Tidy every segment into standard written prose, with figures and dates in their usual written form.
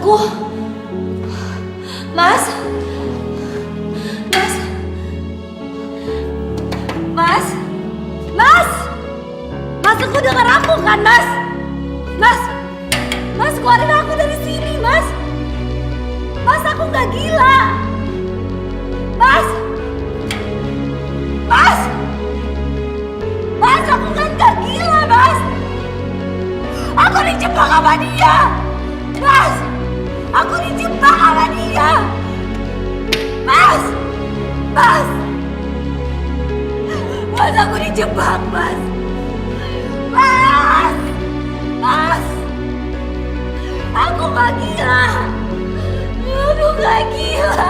aku. Mas. Mas. Mas. Mas. Mas, aku dengar aku kan, Mas? Mas. Mas, keluarin aku dari sini, Mas. Mas, aku nggak gila. Mas. Mas. Mas, aku kan nggak gila, Mas. Aku dijebak sama dia. Mas. Aku dijebak sama dia. Mas. Mas. Mas, aku dijebak, Mas. Mas. Mas. Aku gak gila. Aku gak gila.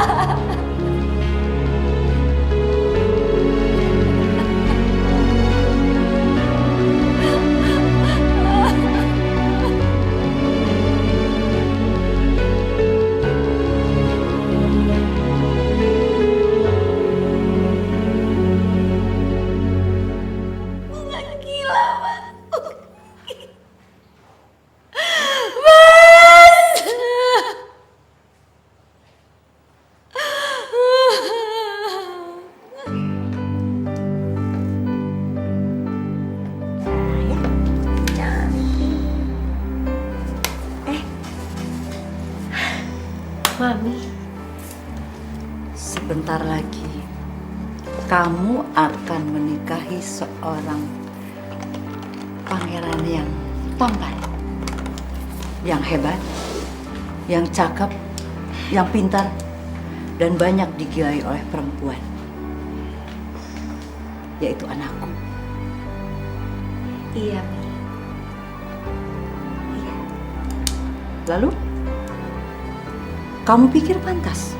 Mami, sebentar lagi kamu akan menikahi seorang pangeran yang tampan, yang hebat, yang cakep, yang pintar, dan banyak digilai oleh perempuan, yaitu anakku. Iya, Mi. Iya. Lalu, kamu pikir pantas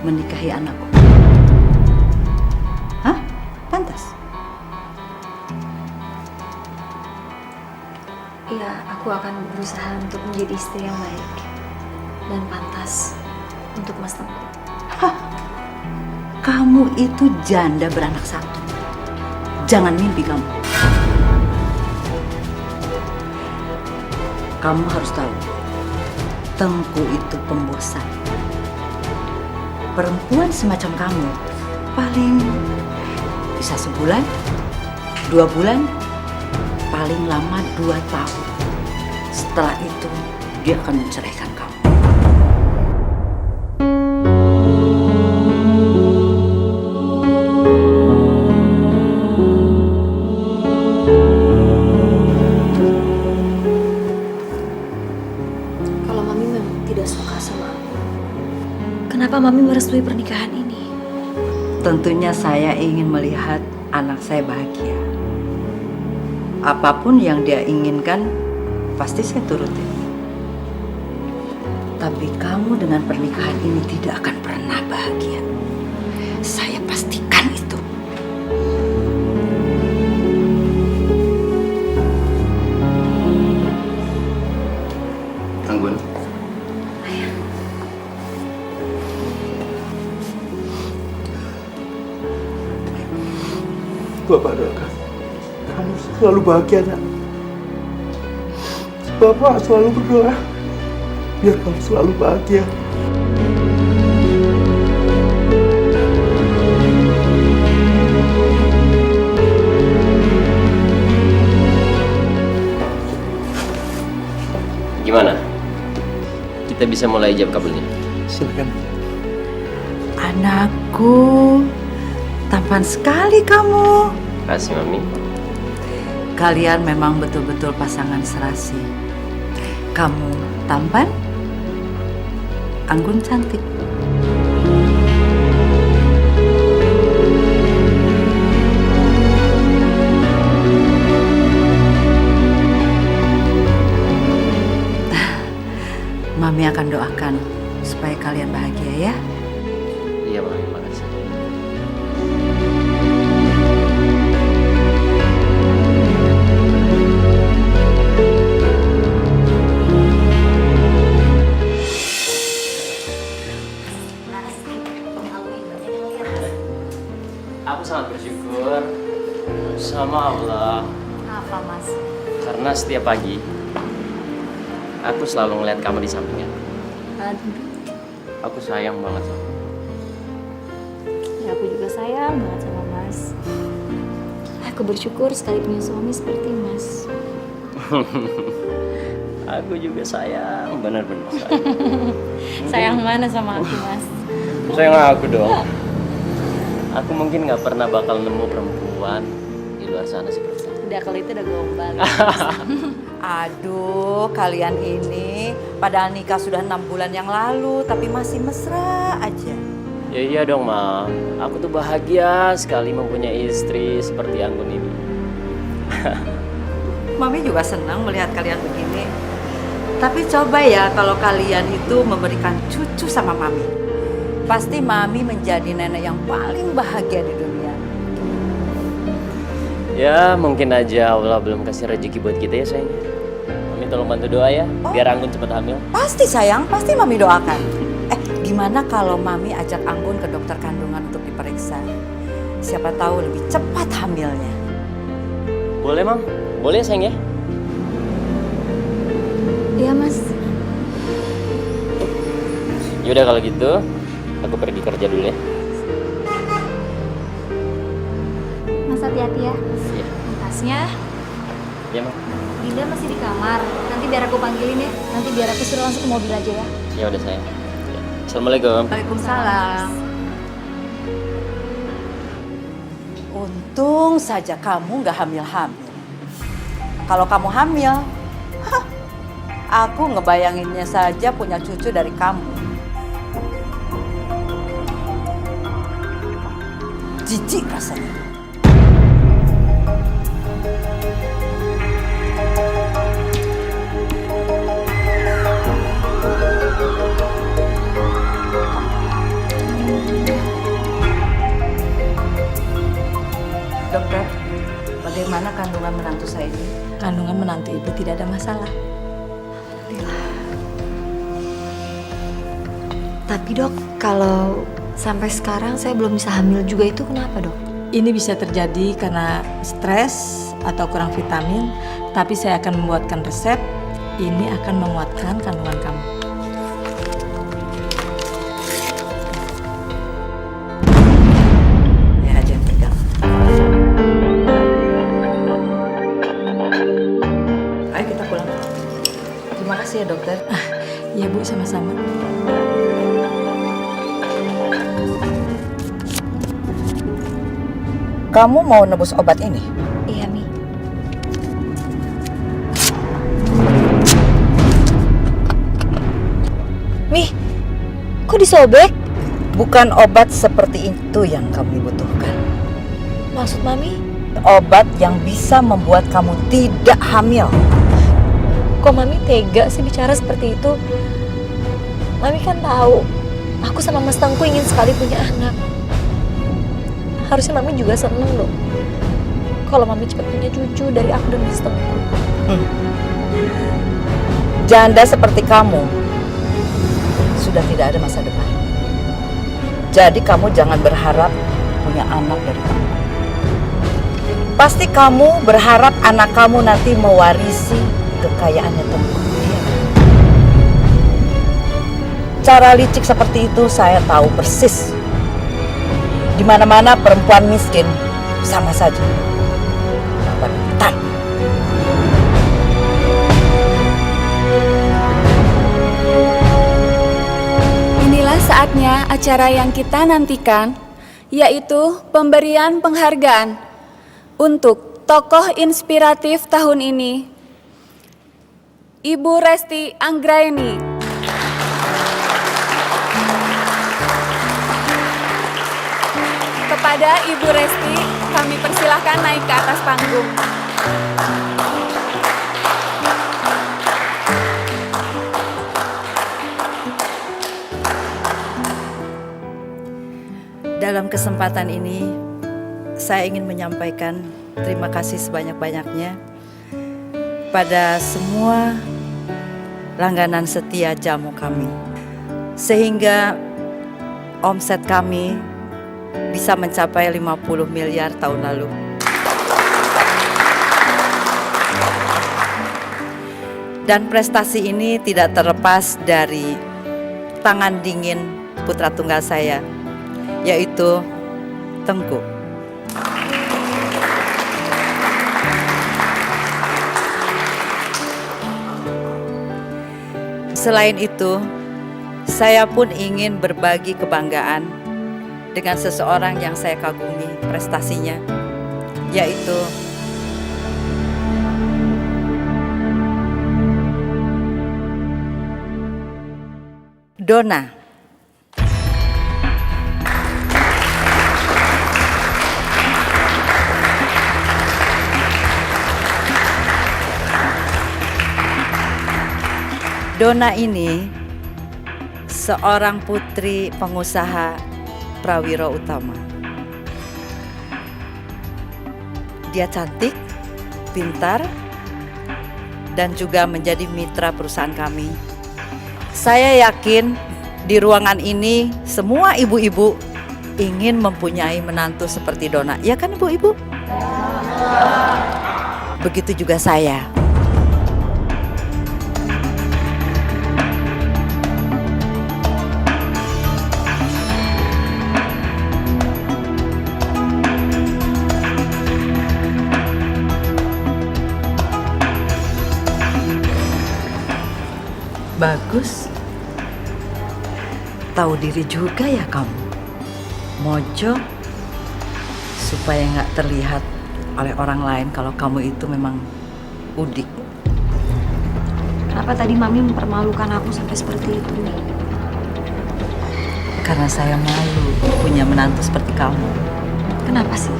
menikahi anakku? Hah? Pantas? Iya, aku akan berusaha untuk menjadi istri yang baik dan pantas untuk Mas Tengku. Hah? Kamu itu janda beranak satu. Jangan mimpi kamu. Kamu harus tahu, Tengku itu pembosan. Perempuan semacam kamu paling bisa sebulan, 2 bulan, paling lama 2 tahun. Setelah itu dia akan menceraikan kamu. Kalau Mami memang tidak suka sama aku, kenapa Mami merestui pernikahan ini? Tentunya saya ingin melihat anak saya bahagia. Apapun yang dia inginkan, pasti saya turutin. Tapi kamu dengan pernikahan ini tidak akan pernah bahagia. Saya pastikan itu. Anggun. Bapak doakan kamu selalu bahagia, nak. Bapak selalu berdoa biar kamu selalu bahagia. Gimana? Kita bisa mulai ijab kabulnya. Silakan. Anakku, tampan sekali kamu. Kasih Mami. Kalian memang betul-betul pasangan serasi. Kamu tampan, Anggun cantik. Mami akan doakan supaya kalian bahagia ya. Iya Mami, makasih. Aku sangat bersyukur sama Allah. Apa, Mas? Karena setiap pagi aku selalu ngeliat kamu di sampingnya. kan? Aku sayang banget sama kamu. Ya aku juga sayang banget sama Mas. Aku bersyukur sekali punya suami seperti Mas. Aku juga sayang, benar-benar sayang. Sayang mana sama aku, Mas? Sayang aku dong. Aku mungkin nggak pernah bakal nemu perempuan di luar sana seperti itu. Udah kalau itu udah gombal. Aduh, kalian ini padahal nikah sudah 6 bulan yang lalu, tapi masih mesra aja. Ya iya dong, Mam. Aku tuh bahagia sekali mempunyai istri seperti Anggun ini. Mami juga senang melihat kalian begini. Tapi coba ya kalau kalian itu memberikan cucu sama Mami. Pasti Mami menjadi nenek yang paling bahagia di dunia. Ya, mungkin aja Allah belum kasih rezeki buat kita ya sayang. Mami tolong bantu doa ya, biar Anggun cepat hamil. Pasti sayang, pasti Mami doakan. Gimana kalau Mami ajak Anggun ke dokter kandungan untuk diperiksa? Siapa tahu lebih cepat hamilnya. Boleh, Mam? Boleh sayang ya? Iya, Mas. Yaudah kalau gitu, aku pergi kerja dulu ya. Mas hati-hati ya. Iya. Tasnya, Iya, Mam. Dinda masih di kamar. Nanti biar aku panggilin ya. Nanti biar aku suruh langsung ke mobil aja ya. Ya udah sayang. Ya. Assalamualaikum. Waalaikumsalam. Untung saja kamu nggak hamil-hamil. Kalau kamu hamil, aku ngebayanginnya saja punya cucu dari kamu. Jijik rasanya. Dokter, bagaimana kandungan menantu saya ini? Kandungan menantu ibu tidak ada masalah. Tapi dok, kalau sampai sekarang saya belum bisa hamil juga itu kenapa dok? Ini bisa terjadi karena stres atau kurang vitamin, tapi saya akan membuatkan resep. Ini akan menguatkan kandungan kamu. Ya aja yang pegang. Ayo kita pulang. Terima kasih ya dokter. Ya Bu, sama-sama. Kamu mau nebus obat ini? Iya Mi. Mi, kok disobek? Bukan obat seperti itu yang kami butuhkan. Maksud Mami? Obat yang bisa membuat kamu tidak hamil. Kok Mami tega sih bicara seperti itu? Mami kan tahu, aku sama Mas Tengku ingin sekali punya anak. Harusnya Mami juga seneng loh kalau Mami cepat punya cucu dari aku dan Mas Tengku. Janda seperti kamu sudah tidak ada masa depan. Jadi kamu jangan berharap punya anak dari kamu. Pasti kamu berharap anak kamu nanti mewarisi kekayaannya Tengku. Cara licik seperti itu saya tahu persis. Di mana-mana perempuan miskin sama saja. Bentar. Inilah saatnya acara yang kita nantikan, yaitu pemberian penghargaan untuk tokoh inspiratif tahun ini, Ibu Resti Anggraeni. Kepada Ibu Resti, kami persilahkan naik ke atas panggung. Dalam kesempatan ini, saya ingin menyampaikan terima kasih sebanyak-banyaknya pada semua langganan setia jamu kami. Sehingga omset kami bisa mencapai 50 miliar tahun lalu. Dan prestasi ini tidak terlepas dari tangan dingin putra tunggal saya, yaitu Tengku. Selain itu, saya pun ingin berbagi kebanggaan dengan seseorang yang saya kagumi prestasinya, yaitu Donna. Donna ini seorang putri pengusaha prawira utama. Dia cantik, pintar, dan juga menjadi mitra perusahaan kami. Saya yakin di ruangan ini semua ibu-ibu ingin mempunyai menantu seperti Donna. Ya kan ibu-ibu? Begitu juga saya. Bagus. Tahu diri juga ya kamu. Mojo supaya nggak terlihat oleh orang lain kalau kamu itu memang udik. Kenapa tadi Mami mempermalukan aku sampai seperti itu? Karena saya malu punya menantu seperti kamu. Kenapa sih?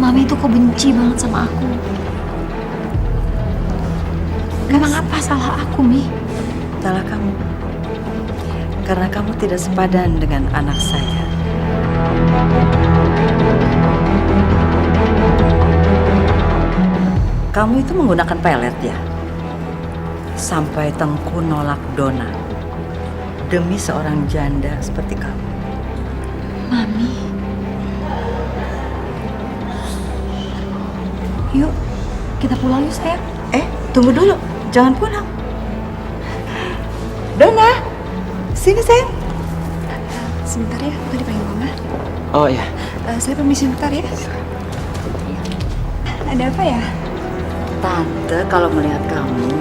Mami itu kok benci banget sama aku? Memang apa salah aku, Mi? Salah kamu. Karena kamu tidak sepadan dengan anak saya. Kamu itu menggunakan pelet ya? Sampai Tengku nolak Donna demi seorang janda seperti kamu. Mami. Yuk, kita pulang yuk sayang. Tunggu dulu, jangan pulang. Donna, sini sayang. Sebentar ya, aku tadi panggil Mama. Oh iya. Saya permisi bentar ya. Ada apa ya? Tante kalau melihat kamu,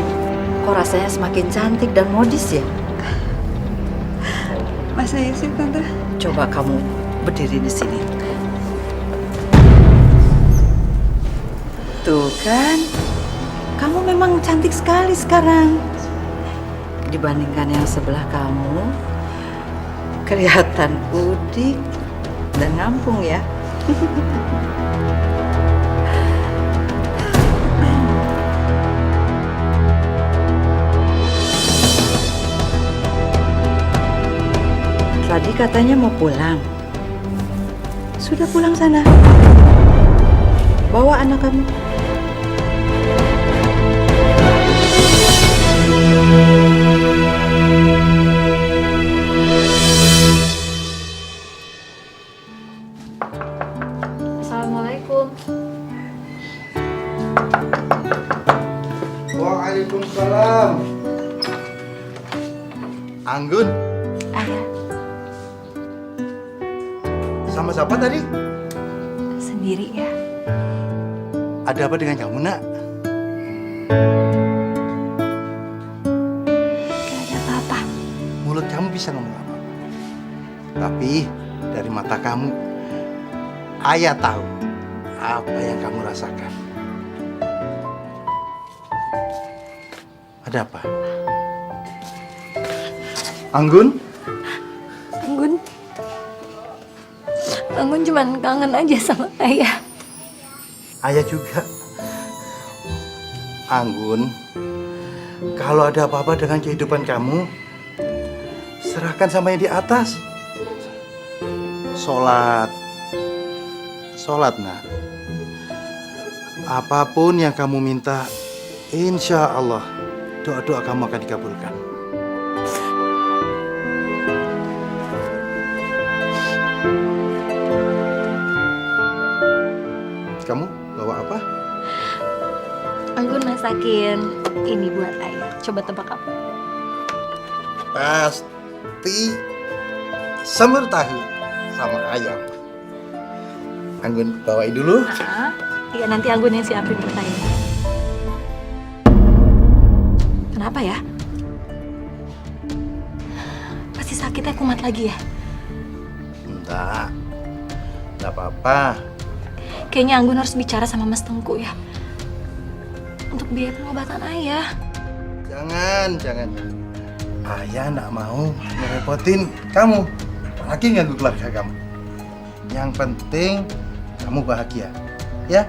kok rasanya semakin cantik dan modis ya? Masa ya sih, Tante? Coba kamu berdiri di sini. Tuh kan, kamu memang cantik sekali sekarang. Dibandingkan yang sebelah kamu, kelihatan udik dan ngampung ya. Tadi katanya mau pulang. Sudah pulang sana. Bawa anak kamu. Assalamualaikum. Waalaikumsalam. Anggun, Ayah, sama siapa tadi? sendiri ya. Ada apa dengan kamu, Nak? Gak ada apa-apa. Mulut kamu bisa ngomong apa-apa. Tapi dari mata kamu, ayah tahu apa yang kamu rasakan. Ada apa? Anggun? Anggun cuman kangen aja sama ayah. Ayah juga. Anggun, kalau ada apa-apa dengan kehidupan kamu, serahkan sama yang di atas. Sholat, nak. Apapun yang kamu minta, insya Allah doa-doa kamu akan dikabulkan. Kamu bawa apa? Anggun masakin ini buat ayah. Coba tebak apa? tapi sambal tahu sama ayam. Anggun bawain dulu. Iya, nanti Anggun yang siapin pertanyaan. Kenapa ya? Pasti sakitnya kumat lagi ya? Enggak apa-apa. Kayaknya Anggun harus bicara sama Mas Tengku ya. Untuk biaya pengobatan ayah. Jangan. Ayah nggak mau ngerepotin kamu, apalagi ganggu keluarga kamu. Yang penting kamu bahagia, ya?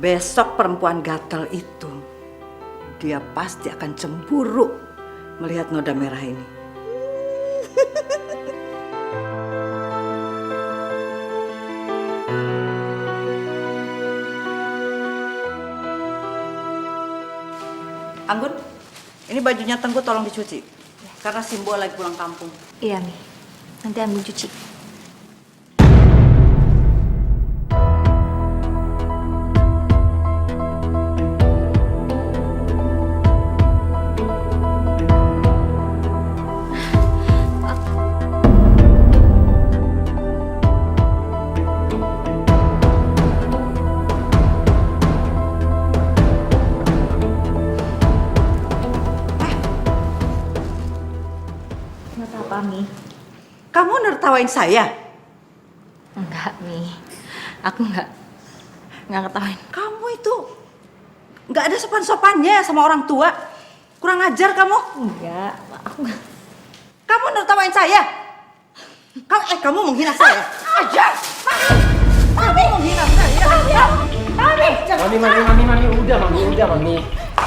Besok perempuan gatel itu, dia pasti akan cemburu melihat noda merah ini. Anggun, ini bajunya Tengku tolong dicuci. Karena Simbol lagi pulang kampung. Iya, Mi. Nanti Anggun cuci. Mi. Kamu nertawain saya? Enggak, Mi. Aku enggak ngetawain. Kamu itu nggak ada sopan-sopannya sama orang tua. Kurang ajar kamu. Enggak, aku enggak. Kamu nertawain saya? Kamu menghina saya? Ajar! Mami menghina saya. Mami, udah, Mami.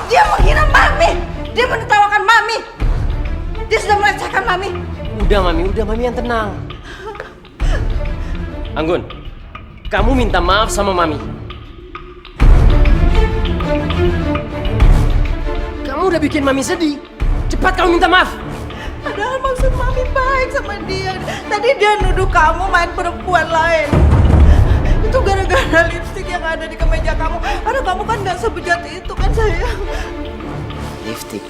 Dia menghina Mami. Dia menertawakan Mami. Dia sudah melecehkan Mami. Udah Mami yang tenang. Anggun, kamu minta maaf sama Mami. Kamu udah bikin Mami sedih. Cepat kamu minta maaf. Padahal maksud Mami baik sama dia. Tadi dia nuduh kamu main perempuan lain. Itu gara-gara lipstik yang ada di kemeja kamu. Karena kamu kan gak sebejat itu kan sayang. Lipstik.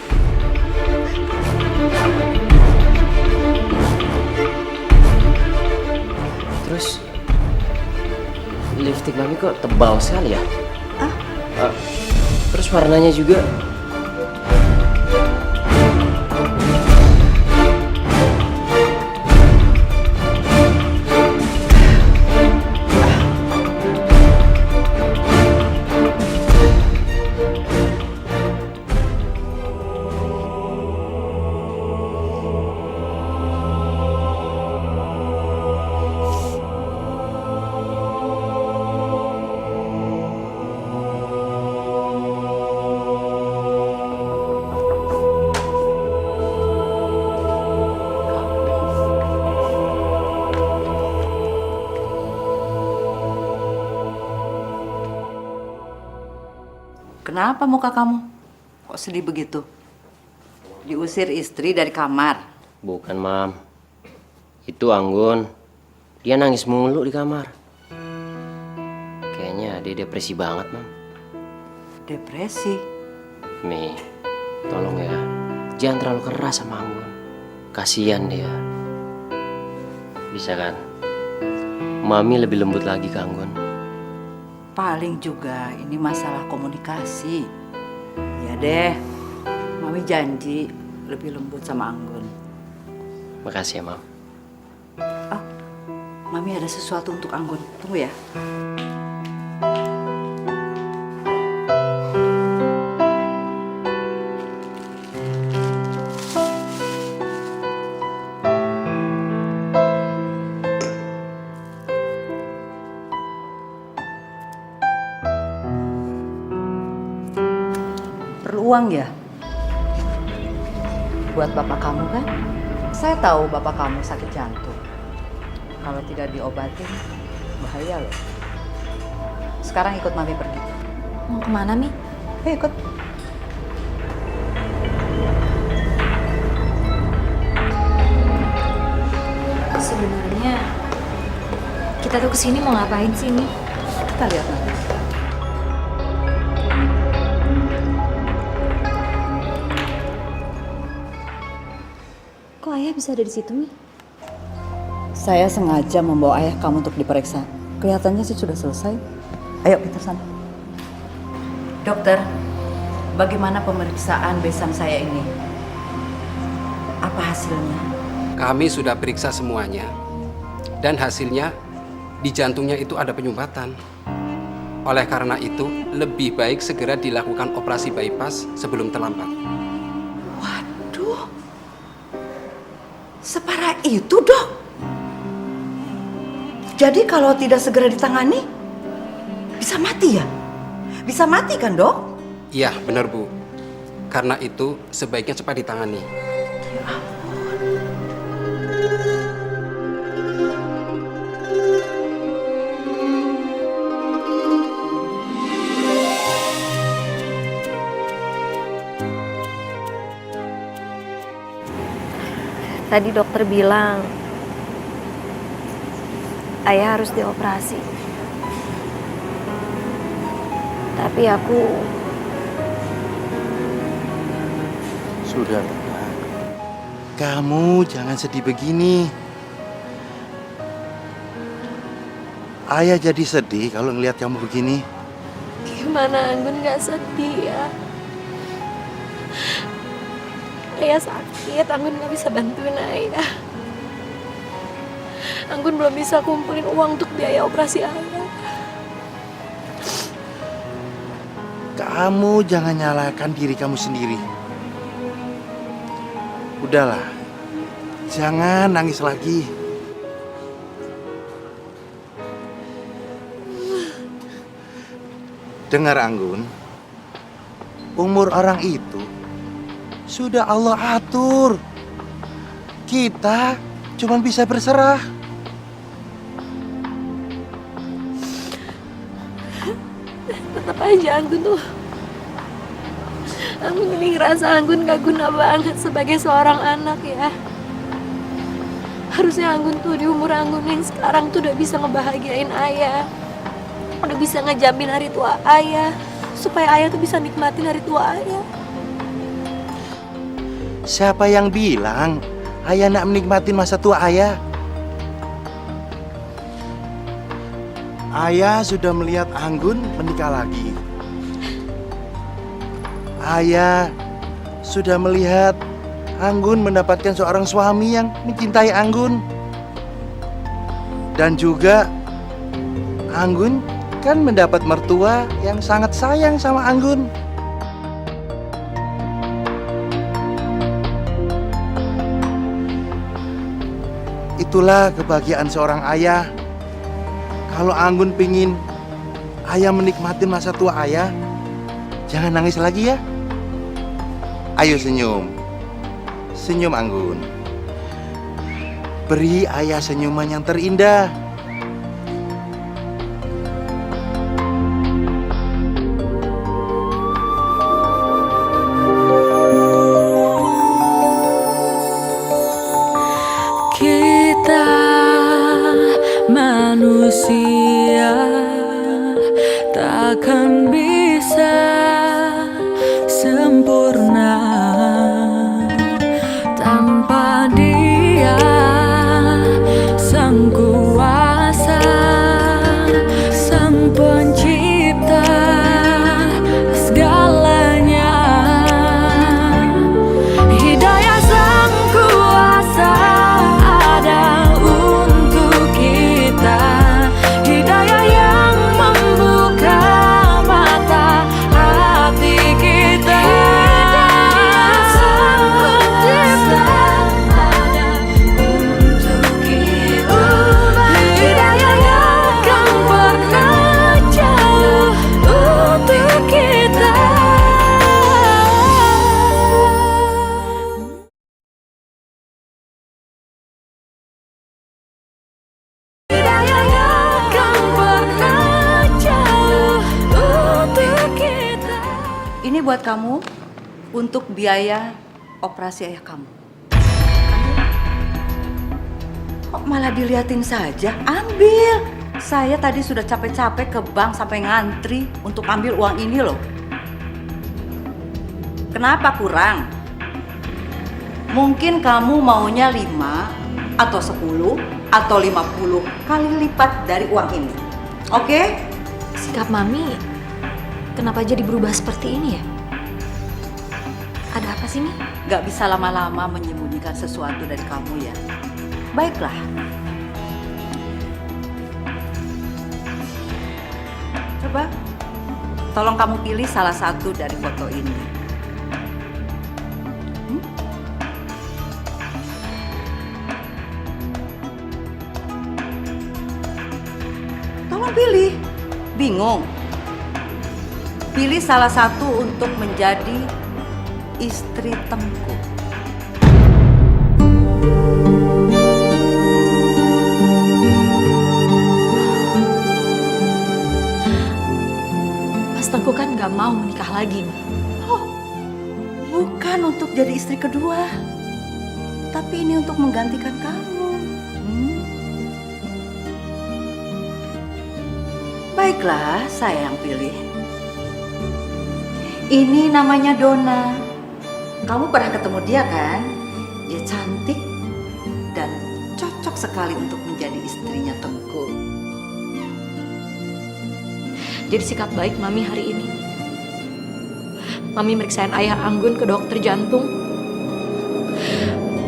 Terus lipstik Mami kok tebal sekali ya? Terus warnanya juga. Kenapa muka kamu? Kok sedih begitu? Diusir istri dari kamar. Bukan, Mam. Itu Anggun. Dia nangis mulu di kamar. Kayaknya dia depresi banget, Mam. Depresi? Mi, tolong ya. Jangan terlalu keras sama Anggun. Kasian dia. Bisa kan? Mami lebih lembut lagi ke Anggun. Paling juga ini masalah komunikasi. Ya deh, Mami janji lebih lembut sama Anggun. Makasih ya, Mam. Oh, Mami ada sesuatu untuk Anggun. Tunggu ya. Uang ya? Buat bapak kamu kan? Saya tahu bapak kamu sakit jantung. Kalau tidak diobatin, bahaya loh. Sekarang ikut Mami pergi. Mau kemana, Mi? Ikut. Sebenarnya kita tuh kesini mau ngapain sih, Mi? Kita lihat nanti. Kok ayah bisa ada di situ, Mi? Saya sengaja membawa ayah kamu untuk diperiksa. Kelihatannya sih sudah selesai. Ayo kita sana. Dokter, bagaimana pemeriksaan besan saya ini? Apa hasilnya? Kami sudah periksa semuanya. Dan hasilnya di jantungnya itu ada penyumbatan. Oleh karena itu, lebih baik segera dilakukan operasi bypass sebelum terlambat. Waduh, separah itu, Dok. Jadi kalau tidak segera ditangani, bisa mati ya? Bisa mati kan, Dok? Iya, benar Bu. Karena itu sebaiknya cepat ditangani. Ya ampun. Tadi dokter bilang ayah harus dioperasi. Tapi aku Sudah, Nak. Kamu jangan sedih begini. Ayah jadi sedih kalau ngelihat kamu begini. gimana Anggun gak sedih ya? Ayah sakit, Anggun gak bisa bantuin ayah. Anggun belum bisa kumpulin uang untuk biaya operasi ayah. Kamu jangan nyalahkan diri kamu sendiri. Udahlah, jangan nangis lagi. Dengar Anggun, umur orang itu sudah Allah atur. Kita cuma bisa berserah. Tetap aja Anggun tuh, Anggun ini ngerasa Anggun gak guna banget sebagai seorang anak ya. Harusnya Anggun tuh di umur Anggun yang sekarang tuh udah bisa ngebahagiain ayah, udah bisa ngejamin hari tua ayah, supaya ayah tuh bisa nikmatin hari tua ayah. Siapa yang bilang ayah nak menikmatin masa tua ayah? Ayah sudah melihat Anggun menikah lagi. Ayah sudah melihat Anggun mendapatkan seorang suami yang mencintai Anggun. Dan juga Anggun kan mendapat mertua yang sangat sayang sama Anggun. Itulah kebahagiaan seorang ayah. Kalau Anggun pingin ayah menikmati masa tua ayah, jangan nangis lagi ya. Ayo senyum. Senyum Anggun. Beri ayah senyuman yang terindah. Kita manusia takkan bisa sempurna tanpa Dia Sang Kuasa, Sang Pencipta segalanya. Hidayah Sang Kuasa ada untuk kita, hidayah yang membuka mata hati kita. Sang Pencipta ada untuk kita, hidayah yang akan pernah jauh untuk kita. Hidayah yang akan pernah jauh untuk kita. Ini buat kamu untuk biaya operasi ayah kamu. Kok malah diliatin saja? Ambil. Saya tadi sudah capek-capek ke bank sampai ngantri untuk ambil uang ini loh. Kenapa kurang? Mungkin kamu maunya 5 atau 10 atau 50 kali lipat dari uang ini. Oke? Sikap Mami kenapa jadi berubah seperti ini ya? Ada apa sih, Mi? Gak bisa lama-lama menyembunyikan sesuatu dari kamu ya. Baiklah. Coba, tolong kamu pilih salah satu dari foto ini. Tolong pilih. Bingung? Pilih salah satu untuk menjadi istri Tengku. Mas Tengku kan gak mau menikah lagi, Mi. Oh, bukan untuk jadi istri kedua, tapi ini untuk menggantikan kamu. Baiklah, saya yang pilih. Ini namanya Donna. Kamu pernah ketemu dia kan? Dia cantik dan cocok sekali untuk menjadi istrinya Tengku. Jadi sikap baik Mami hari ini. Mami meriksain ayah Anggun ke dokter jantung.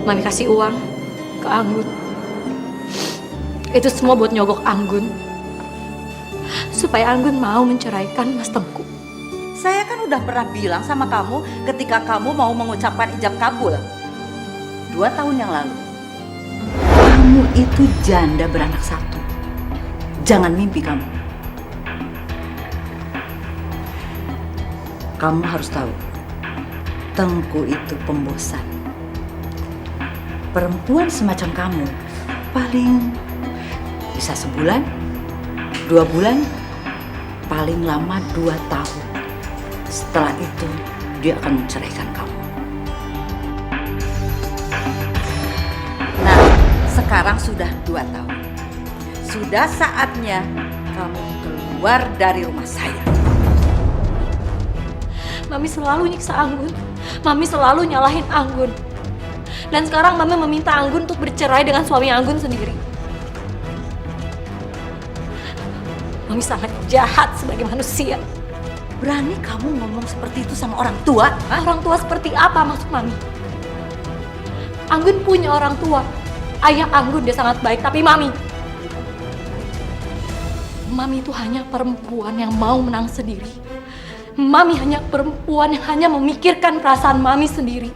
Mami kasih uang ke Anggun. Itu semua buat nyogok Anggun. Supaya Anggun mau menceraikan Mas Tengku. Saya kan udah pernah bilang sama kamu ketika kamu mau mengucapkan ijab kabul 2 tahun yang lalu. Kamu itu janda beranak 1. Jangan mimpi kamu. Kamu harus tahu, Tengku itu pembosan. Perempuan semacam kamu paling bisa sebulan, 2 bulan, paling lama 2 tahun. Setelah itu, dia akan menceraikan kamu. Nah, sekarang sudah 2 tahun. Sudah saatnya kamu keluar dari rumah saya. Mami selalu nyiksa Anggun. Mami selalu nyalahin Anggun. Dan sekarang Mami meminta Anggun untuk bercerai dengan suami Anggun sendiri. Mami sangat jahat sebagai manusia. Berani kamu ngomong seperti itu sama orang tua? Hah? Orang tua seperti apa maksud Mami? Anggun punya orang tua. Ayah Anggun dia sangat baik, tapi Mami itu hanya perempuan yang mau menang sendiri. Mami hanya perempuan yang hanya memikirkan perasaan Mami sendiri.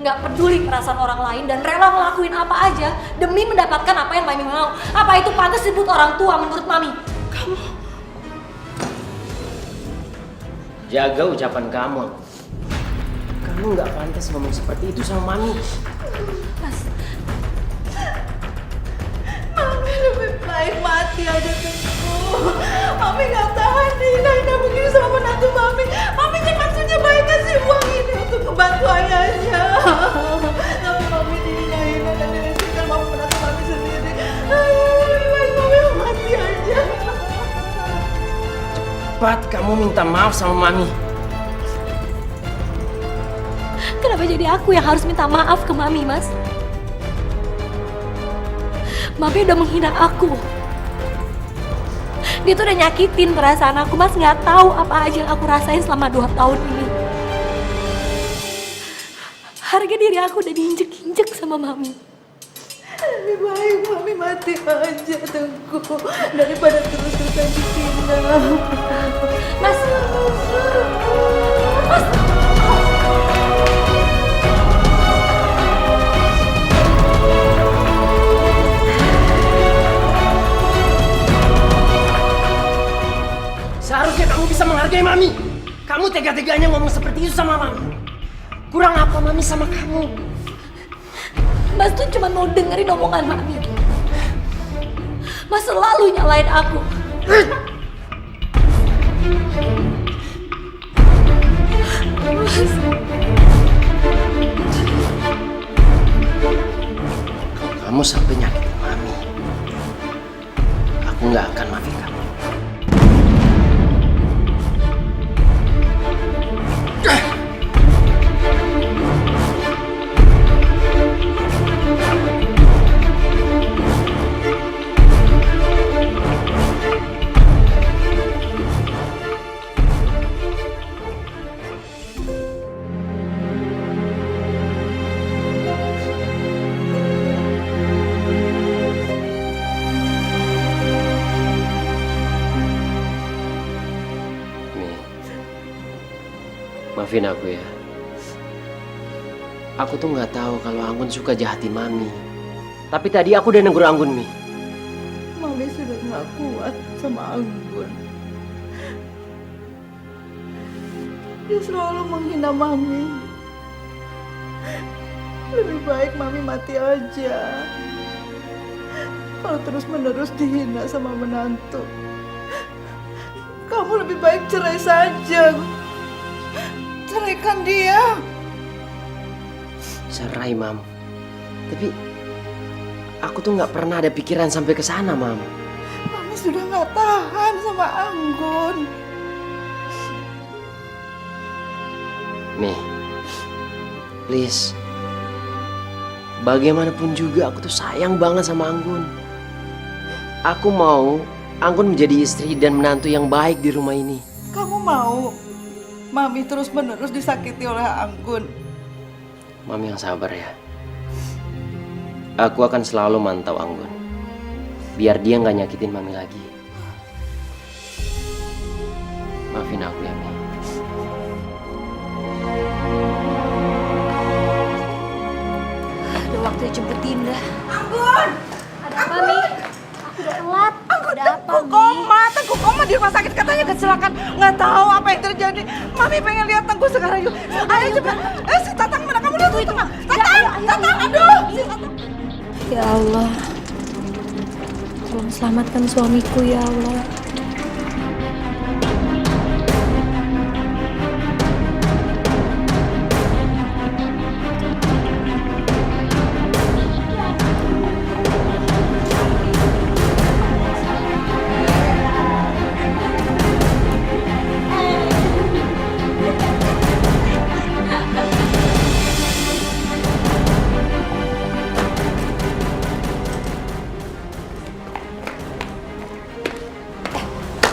Nggak peduli perasaan orang lain dan rela ngelakuin apa aja demi mendapatkan apa yang Mami mau. Apa itu pantas disebut orang tua menurut Mami? Jaga ucapan kamu. Kamu nggak pantas ngomong seperti itu sama Mami. Mas, Mami lebih baik mati aja Tengku. Mami gak tahan dihina-hina begini sama menantu Mami. Mami kan maksudnya baik kasih uang ini untuk membantu ayahnya. Tapi Mami dihina-hina dan dilecehkan sama menantu Mami sendiri. Lebih baik Mami mati aja. Cepat kamu minta maaf sama Mami. kenapa jadi aku yang harus minta maaf ke Mami, Mas? Mami udah menghina aku. Dia tuh udah nyakitin perasaan aku, Mas. Nggak tahu apa aja yang aku rasain selama 2 tahun ini. Harga diri aku udah diinjek-injek sama Mami. Lebih baik Mami mati aja, Tengku, daripada terus-terusan dihina. Mas! Mas! Seharusnya kamu bisa menghargai Mami. Kamu tega-teganya ngomong seperti itu sama Mami. Kurang apa Mami sama kamu? Mas tuh cuma mau dengerin omongan Mami. Mas selalu nyalain aku. Mas. Kamu sampai nyakitin Mami, aku nggak akan maafin kamu. Maafin aku ya. Aku tuh nggak tahu kalau Anggun suka jahatin Mami. Tapi tadi aku udah negur Anggun, Mi. Mami sudah nggak kuat sama Anggun. Dia selalu menghina Mami. Lebih baik Mami mati aja. Kalau terus-menerus dihina sama menantu, kamu lebih baik cerai saja. Ceraikan dia. Cerai, Mam. Tapi aku tuh nggak pernah ada pikiran sampai ke sana, Mam. Mami sudah nggak tahan sama Anggun. Mi, please. Bagaimanapun juga aku tuh sayang banget sama Anggun. Aku mau Anggun menjadi istri dan menantu yang baik di rumah ini. Kamu mau Mami terus-menerus disakiti oleh Anggun? Mami yang sabar ya. Aku akan selalu mantau Anggun. Biar dia nggak nyakitin Mami lagi. Maafin aku ya, Mi. Udah waktunya jemput Dinda. Anggun! Ada apa, Mi? Aku udah telat. Anggun, Ada apa, Tengku Mi? koma. Tengku koma di rumah sakit. Katanya kecelakaan. Nggak tahu apa yang terjadi. Mami pengen lihat Tengku sekarang yuk. Ayo cepat. Si Tatang mana? Kamu lihat itu. Tatang, aduh. Si Tatang. Ya Allah, tolong selamatkan suamiku ya Allah.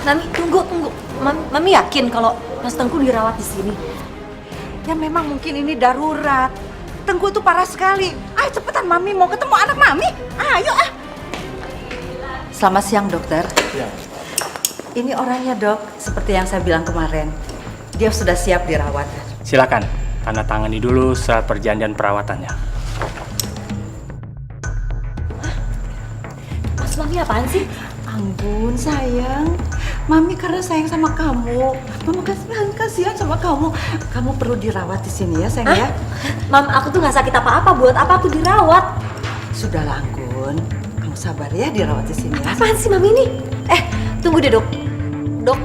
Mami, tunggu. Mami yakin kalau Mas Tengku dirawat di sini? Ya memang mungkin ini darurat. Tengku itu parah sekali. Ayo cepetan, Mami mau ketemu anak Mami. Ayo ah. Selamat siang, dokter. Ya. Ini orangnya, dok. Seperti yang saya bilang kemarin. Dia sudah siap dirawat. Silakan, tanda tangani dulu surat perjanjian perawatannya. Mas, Mami apaan sih? Anggun, sayang. Mami karena sayang sama kamu. Mama kasihan sama kamu. Kamu perlu dirawat di sini ya, sayang ya. Mam, aku tuh nggak sakit apa-apa. Buat apa aku dirawat? Sudahlah, Anggun. Kamu sabar ya dirawat di sini ya. Apaan sih Mami ini? Tunggu deh, Dok. Dok,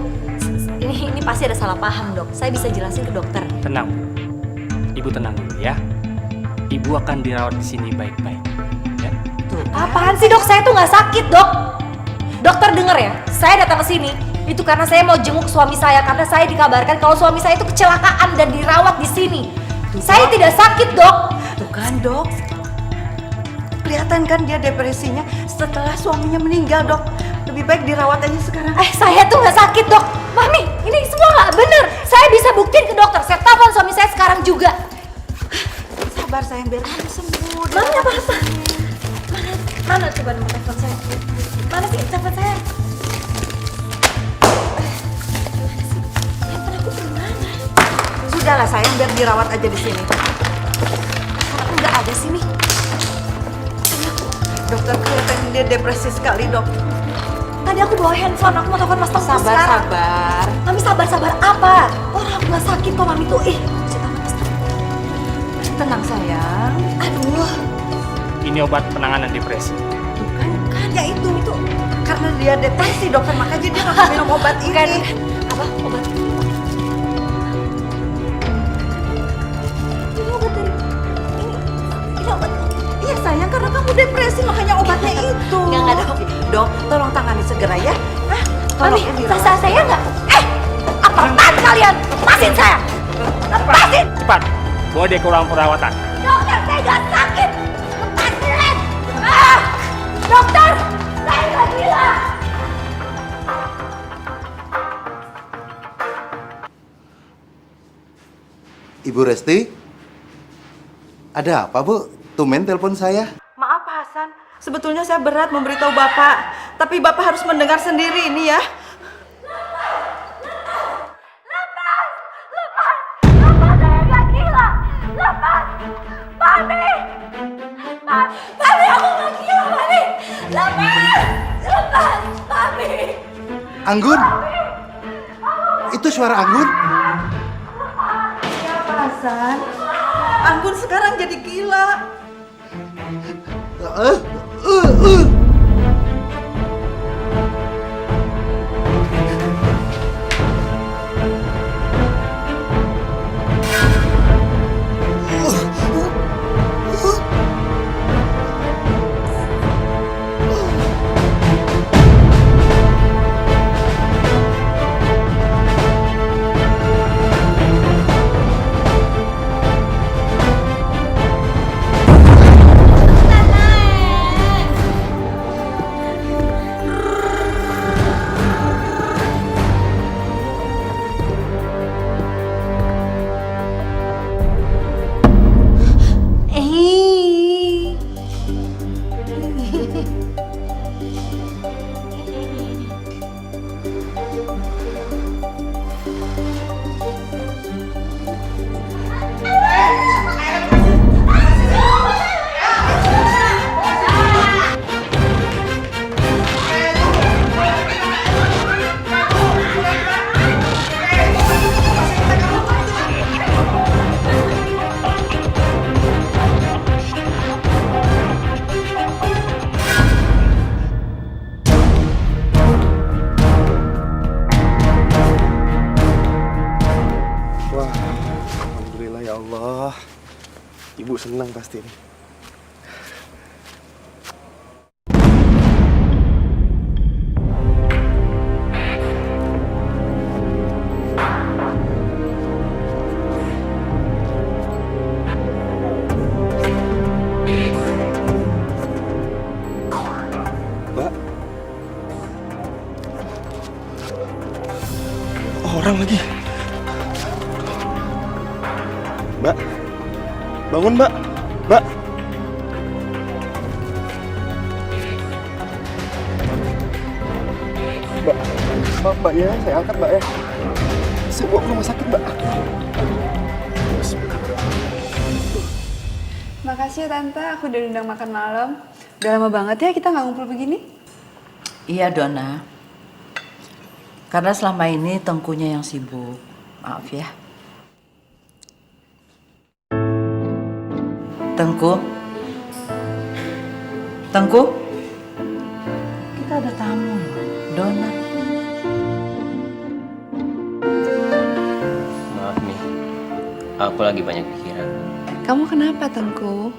ini pasti ada salah paham, Dok. Saya bisa jelasin ke dokter. Tenang, Ibu tenang dulu ya. Ibu akan dirawat di sini baik-baik. Ya. Tuh. Apaan sih, Dok? Saya tuh nggak sakit, Dok. Dokter denger ya, saya datang ke sini itu karena saya mau jenguk suami saya karena saya dikabarkan kalau suami saya itu kecelakaan dan dirawat di sini. Saya tidak sakit, Dok. Tuh kan, dok. Kelihatan kan dia depresinya setelah suaminya meninggal, dok. Lebih baik dirawat aja sekarang. Saya tuh nggak sakit, Dok. Mami, ini semua nggak bener. Saya bisa buktiin ke dokter. Saya telepon suami saya sekarang juga. Sabar, sayang, biar kamu sembuh. Mami apa-apa? Mana coba nomor telepon saya? Mana sih telepon saya? Handphone aku gimana? Sudahlah, sayang, biar dirawat aja di sini. Aku nggak ada sih, Mi. Dokter kelihatan dia depresi sekali, dok. Tadi aku bawa handphone, aku mau telepon Mas Tengku Sabar, sekarang. sabar. Mami sabar apa? Orang aku nggak sakit kok, Mami tuh. Saya telepon Mas Tengku. Tenang, sayang. Aduh. Ini obat penanganan depresi. Kan ya itu karena dia depresi, dokter, makanya dia nggak minum obat ini. Apa? Obat? Ini obat dari... Ini obat... Iya, sayang, karena kamu depresi makanya obatnya itu. Nggak, Dok. Dok, tolong tangani segera ya. Mami, rasa saya nggak? Apaan kalian? Lepasin saya! Lepasin! Cepat, bawa dia ke ruang perawatan. Dokter, saya nggak sakit! Lepasin! Dokter! Saya nggak gila! Ibu Resti? Ada apa, Bu? Tumben telepon saya. Maaf, Pak Hasan. Sebetulnya saya berat memberitahu Bapak, tapi Bapak harus mendengar sendiri ini ya. Lepas! Anggun? Itu suara Anggun? Siapa Hasan? Anggun sekarang jadi gila. Wah, alhamdulillah ya Allah. Ibu senang pasti nih. Mbak. Orang lagi. Mbak, bangun Mbak, Mbak. Mbak ya, saya angkat Mbak ya. Saya bawa ke rumah sakit Mbak. Makasih ya Tante, aku udah undang makan malam. Udah lama banget ya kita nggak ngumpul begini. Iya Donna. Karena selama ini Tengkunya yang sibuk. Maaf ya. Tengku. Tengku. Kita ada tamu. Donna. Maaf nih, aku lagi banyak pikiran. Kamu kenapa Tengku?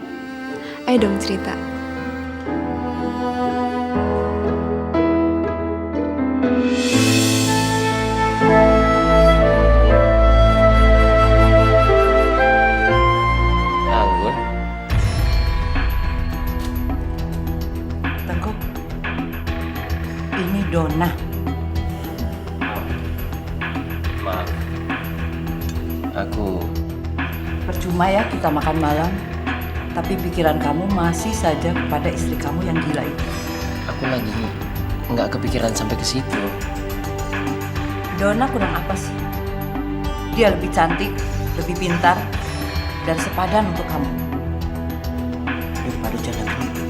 Ayo dong cerita. Anggun, Tengku. Ini Donna. maaf. Aku Percuma ya kita makan malam, tapi pikiran kamu masih saja kepada istri kamu yang gila itu. lagi nggak kepikiran sampai ke situ. Donna kurang apa sih? Dia lebih cantik, lebih pintar, dan sepadan untuk kamu daripada janda itu.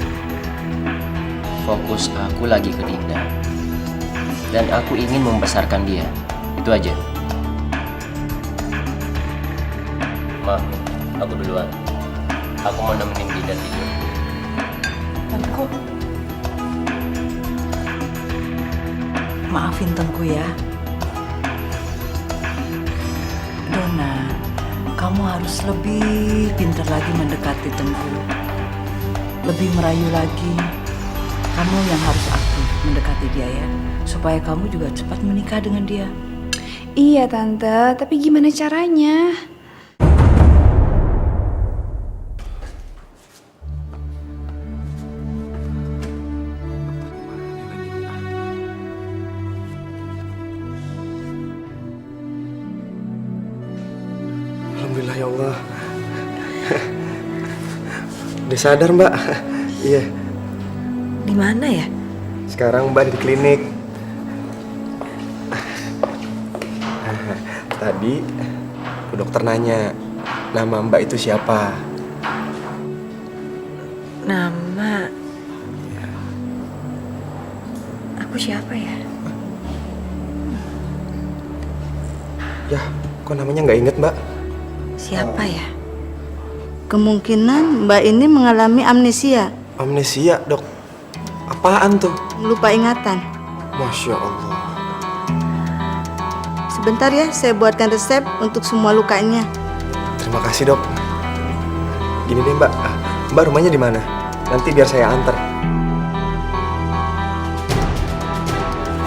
Fokus aku lagi ke Dinda. Dan aku ingin membesarkan dia. Itu aja. Ma, aku duluan. Aku mau nemenin Dinda tidur. Tengku. Maafin Tengku ya. Donna, kamu harus lebih pintar lagi mendekati Tengku. Lebih merayu lagi. Kamu yang harus aktif mendekati dia ya. Supaya kamu juga cepat menikah dengan dia. Iya Tante, tapi gimana caranya? Alhamdulillah ya Allah. Udah sadar Mbak. Iya. Di mana ya? Sekarang Mbak di klinik. Tadi bu dokter nanya, nama Mbak itu siapa? Nama... Aku siapa ya? Ya, kok namanya nggak inget Mbak? Siapa ya? Kemungkinan Mbak ini mengalami amnesia, Amnesia dok. Apaan tuh? lupa ingatan. Masya Allah. Sebentar ya, saya buatkan resep untuk semua lukanya. Terima kasih dok. Gini deh Mbak, Mbak rumahnya di mana? Nanti biar saya antar.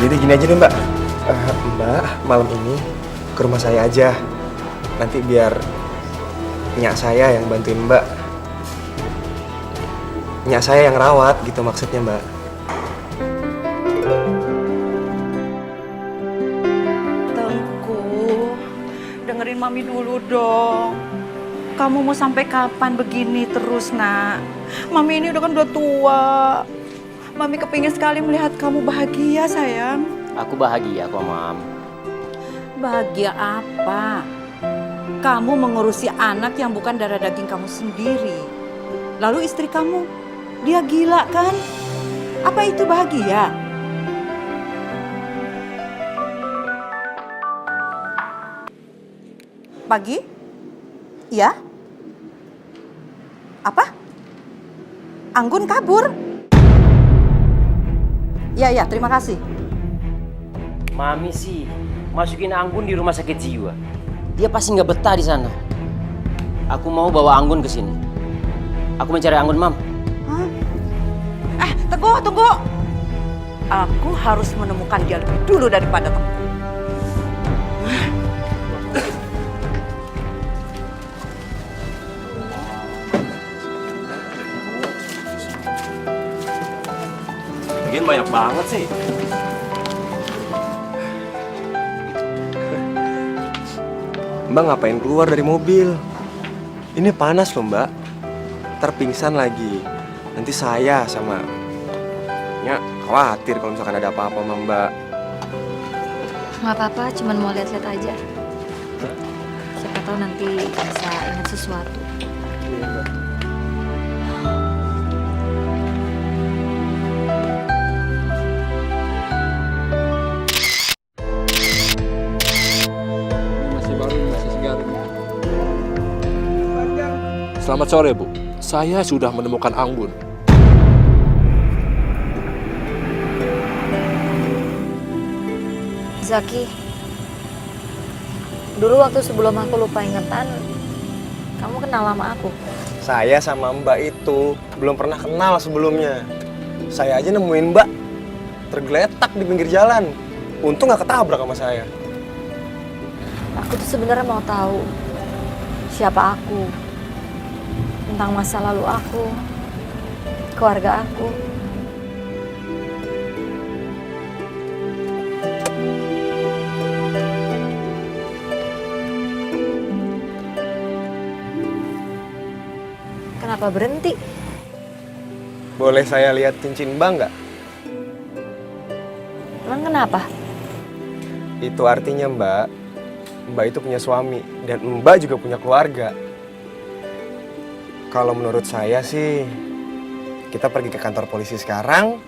Jadi gini aja deh Mbak, Mbak malam ini ke rumah saya aja. Nanti biar nyak saya yang bantuin Mbak. Nyak saya yang rawat gitu maksudnya Mbak. Tengku, dengerin Mami dulu dong. Kamu mau sampai kapan begini terus, nak? Mami ini udah tua. Mami kepingin sekali melihat kamu bahagia, sayang. Aku bahagia kok, Mam. Bahagia apa? Kamu mengurusi anak yang bukan darah daging kamu sendiri. Lalu istri kamu, dia gila kan? Apa itu bahagia? Pagi? Ya? Apa? Anggun kabur? Ya, terima kasih. Mami sih masukin Anggun di rumah sakit jiwa. Dia pasti nggak betah di sana. Aku mau bawa Anggun ke sini. Aku mencari Anggun, Mam. Tunggu. Aku harus menemukan dia lebih dulu daripada Tengku. Lagian banyak banget sih. Mbak ngapain keluar dari mobil? Ini panas loh Mbak. Ntar pingsan lagi. Nanti saya sama Nya khawatir kalau misalkan ada apa-apa sama Mbak. Nggak apa-apa, cuman mau lihat-lihat aja. Siapa tahu nanti bisa ingat sesuatu. Iya Mbak. Masih baru, masih segar. Selamat sore, Bu. Saya sudah menemukan Anggun. Zaki, dulu waktu sebelum aku lupa ingatan, kamu kenal sama aku. Saya sama Mbak itu belum pernah kenal sebelumnya. Saya aja nemuin Mbak tergeletak di pinggir jalan. Untung nggak ketabrak sama saya. Aku tuh sebenarnya mau tahu siapa aku, tentang masa lalu aku, keluarga aku. Kenapa berhenti? Boleh saya lihat cincin Mbak nggak? Emang kenapa? Itu artinya Mbak itu punya suami dan Mbak juga punya keluarga. Kalau menurut saya sih, kita pergi ke kantor polisi sekarang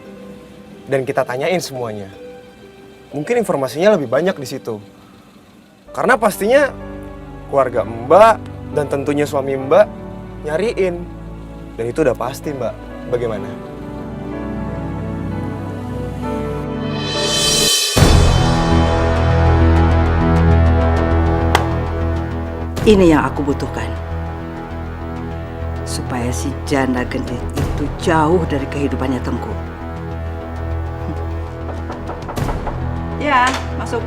dan kita tanyain semuanya. Mungkin informasinya lebih banyak di situ. Karena pastinya keluarga Mbak dan tentunya suami Mbak nyariin. Dan itu udah pasti Mbak. Bagaimana? Ini yang aku butuhkan. Supaya si janda gendut itu jauh dari kehidupannya Tengku. Ya, masuk.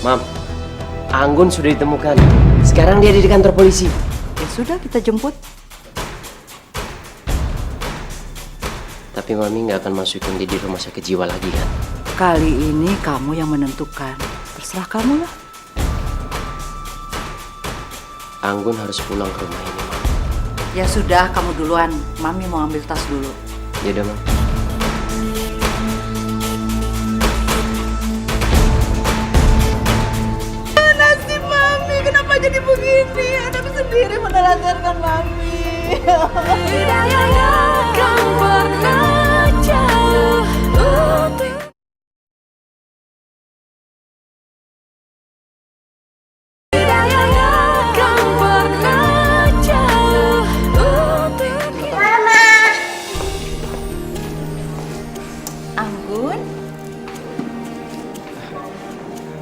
Mam, Anggun sudah ditemukan. Sekarang dia ada di kantor polisi. Ya sudah, kita jemput. Tapi Mami nggak akan masukin dia di rumah sakit jiwa lagi kan? Kali ini kamu yang menentukan. Terserah kamu lah. Anggun harus pulang ke rumah ini, Mam. Ya sudah, kamu duluan. Mami mau ambil tas dulu. Yaudah, Mam. Nasib Mami, kenapa jadi begini? Anak sendiri menelantarkan Mami. Hidayahnya kan pernah jauh.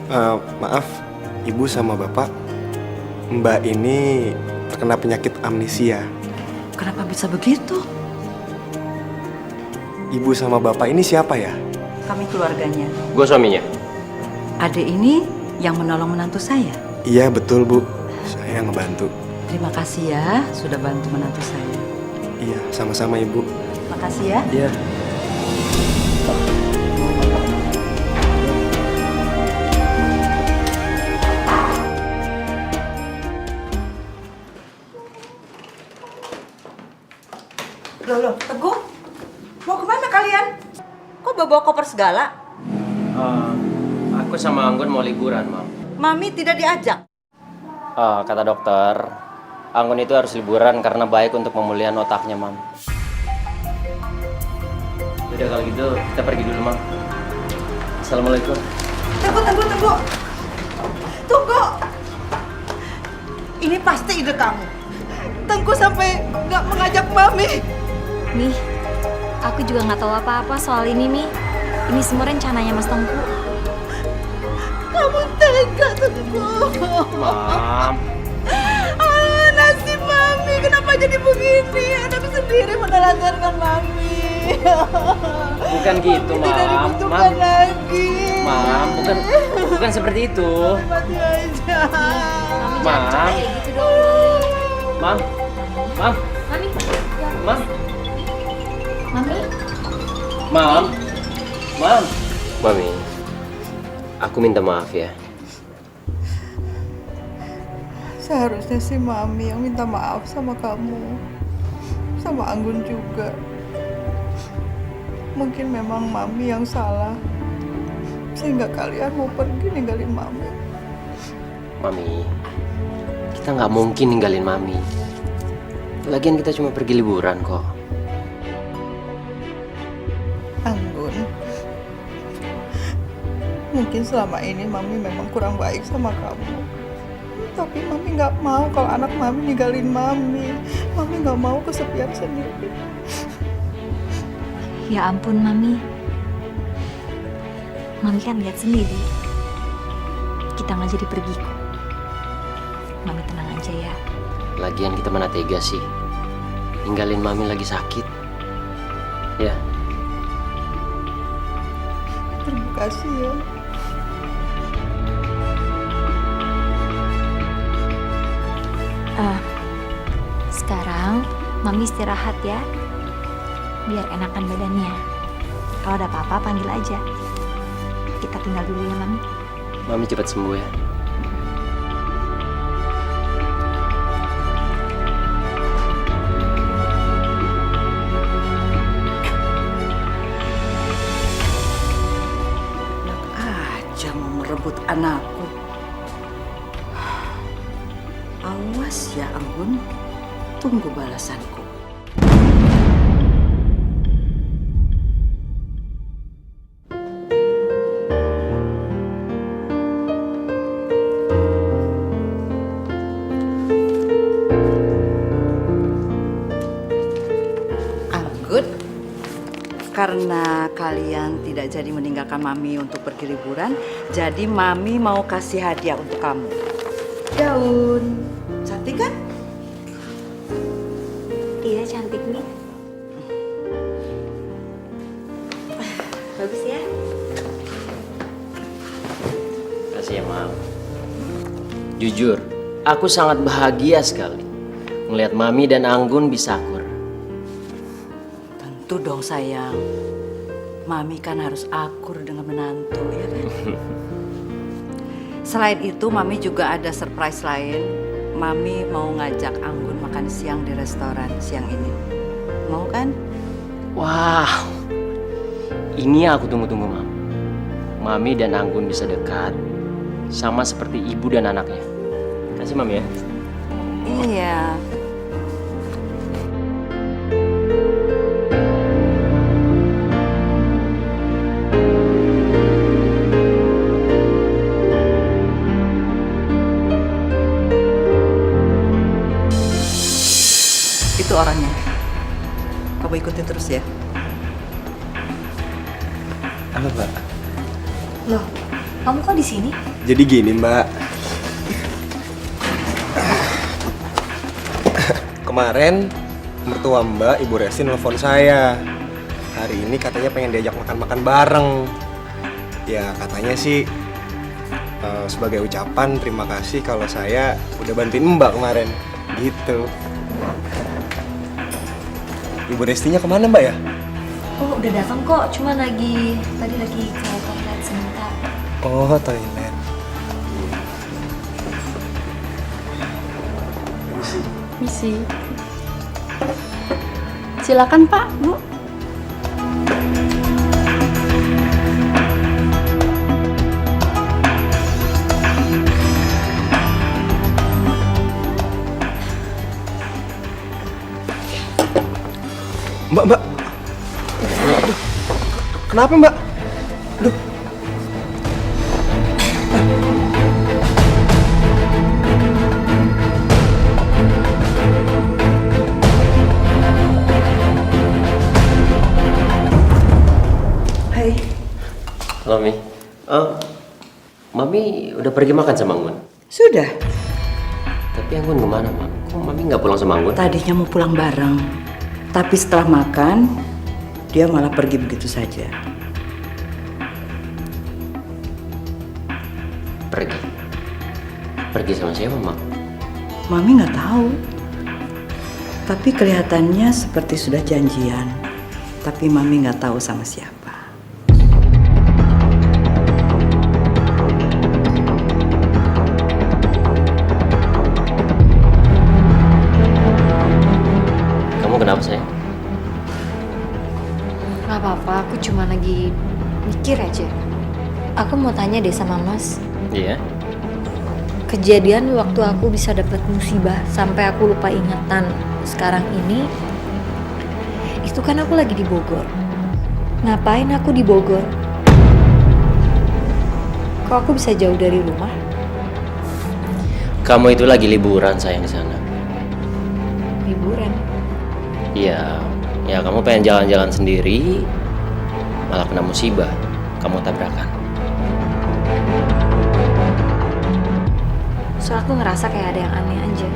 Maaf, Ibu sama Bapak. Mbak ini terkena penyakit amnesia. Kenapa bisa begitu? Ibu sama Bapak ini siapa ya? Kami keluarganya. Gue suaminya. Adik ini yang menolong menantu saya. Iya, betul, Bu. Saya ngebantu. Terima kasih ya sudah bantu menantu saya. Iya, sama-sama, Ibu. Makasih ya. Iya. Loh, Teguh? Mau kemana kalian? Kok bawa koper segala? Aku sama Anggun mau liburan, Mam. Mami tidak diajak. Kata dokter, Anggun itu harus liburan karena baik untuk pemulihan otaknya, Mam. Udah kalau gitu, kita pergi dulu, Mam. Assalamualaikum. Tunggu. Tunggu. Ini pasti ide kamu. Tengku sampai nggak mengajak Mami. Mi, aku juga nggak tahu apa-apa soal ini, Mi. Ini semua rencananya Mas Tengku. Kamu tega, Tengku. Mam. Nasib Mami, kenapa jadi begini? Anak sendiri menelantarkan Mami. Bukan gitu, Mam. Tidak dibutuhkan lagi. Mam, bukan seperti itu. Mati aja. Mam. Gitu dong, Mam. Mam. Mami. Mam. Mami. Mam. Mam. Mami. Aku minta maaf ya. Seharusnya sih Mami yang minta maaf sama kamu. Sama Anggun juga. Mungkin memang Mami yang salah. Sehingga kalian mau pergi ninggalin Mami. Mami, kita nggak mungkin ninggalin Mami. Lagian kita cuma pergi liburan kok. Anggun, mungkin selama ini Mami memang kurang baik sama kamu. Tapi Mami nggak mau kalau anak Mami ninggalin Mami. Mami nggak mau kesepian sendiri. Ya ampun, Mami. Mami kan lihat sendiri. Kita nggak jadi pergi kok. Mami tenang aja ya. Lagian kita mana tega sih ninggalin Mami lagi sakit. Ya. Terima kasih ya. Sekarang Mami istirahat ya. Biar enakan badannya. Kalau ada apa-apa panggil aja. Kita tinggal dulu ya, Mami. Mami cepat sembuh ya. Aja mau merebut anakku. Awas ya Anggun, tunggu balasanku. Anggun, karena kalian tidak jadi meninggalkan Mami untuk pergi liburan, jadi Mami mau kasih hadiah untuk kamu. Daun, cantik kan? Iya, cantik nih. Bagus ya. Kasih ya, Mam. Jujur, aku sangat bahagia sekali melihat Mami dan Anggun bisa akur. Tentu dong sayang. Mami kan harus akur dengan menantu, ya kan? Selain itu, Mami juga ada surprise lain. Mami mau ngajak Anggun makan siang di restoran siang ini. Mau kan? Wow, ini aku tunggu-tunggu, Mam. Mami dan Anggun bisa dekat, sama seperti ibu dan anaknya. Kasih, Mami ya. Iya. Itu orangnya. Kamu ikutin terus ya. Halo, Mbak. Loh, kamu kok di sini? Jadi gini Mbak, kemarin mertua Mbak, Ibu Resti nelfon saya. Hari ini katanya pengen diajak makan-makan bareng. Ya katanya sih sebagai ucapan terima kasih kalau saya udah bantuin Mbak kemarin. Gitu. Ibu Restinya kemana Mbak ya? Oh udah datang kok, cuma tadi lagi ke toilet sebentar. Oh toilet. Misi. Silakan Pak, Bu. Mbak. Aduh. Kenapa Mbak? Aduh. Hai. Halo Mi. Mami udah pergi makan sama Anggun? Sudah. Tapi Anggun kemana, Mam? Kok Mami nggak pulang sama Anggun? Tadinya mau pulang bareng. Tapi setelah makan, dia malah pergi begitu saja. Pergi? Pergi sama siapa, Mam? Mami nggak tahu. Tapi kelihatannya seperti sudah janjian. Tapi Mami nggak tahu sama siapa. Kenapa sayang? Gak apa-apa, aku cuma lagi mikir aja. Aku mau tanya deh sama Mas. Iya? Kejadian waktu aku bisa dapat musibah sampai aku lupa ingatan sekarang ini, itu kan aku lagi di Bogor. Ngapain aku di Bogor? Kok aku bisa jauh dari rumah? Kamu itu lagi liburan sayang di sana. Liburan? Iya, ya kamu pengen jalan-jalan sendiri, malah kena musibah, kamu tabrakan. Soalnya aku ngerasa kayak ada yang aneh aja.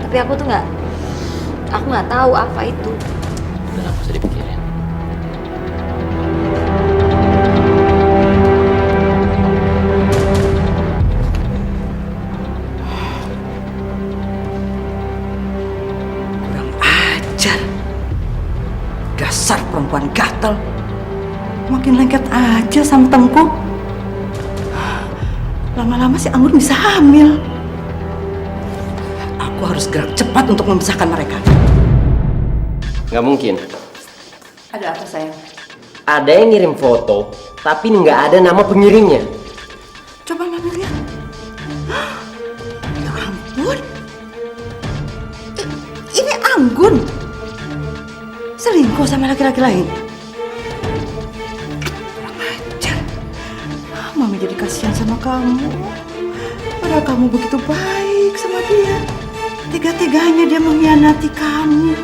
Tapi aku tuh nggak tahu apa itu. Udah gak usah dipikirin. Dasar perempuan gatel. Makin lengket aja sama Tengku. Lama-lama si Anggun bisa hamil. Aku harus gerak cepat untuk memisahkan mereka. Nggak mungkin. Ada apa sayang? Ada yang ngirim foto, tapi nggak ada nama pengirimnya. Coba Mami lihat. Ya ampun. Ini Anggun. Selingkuh sama laki-laki lain. Kurang ajar. Mami jadi kasihan sama kamu. Padahal kamu begitu baik sama dia. Tega-teganya dia mengkhianati kamu.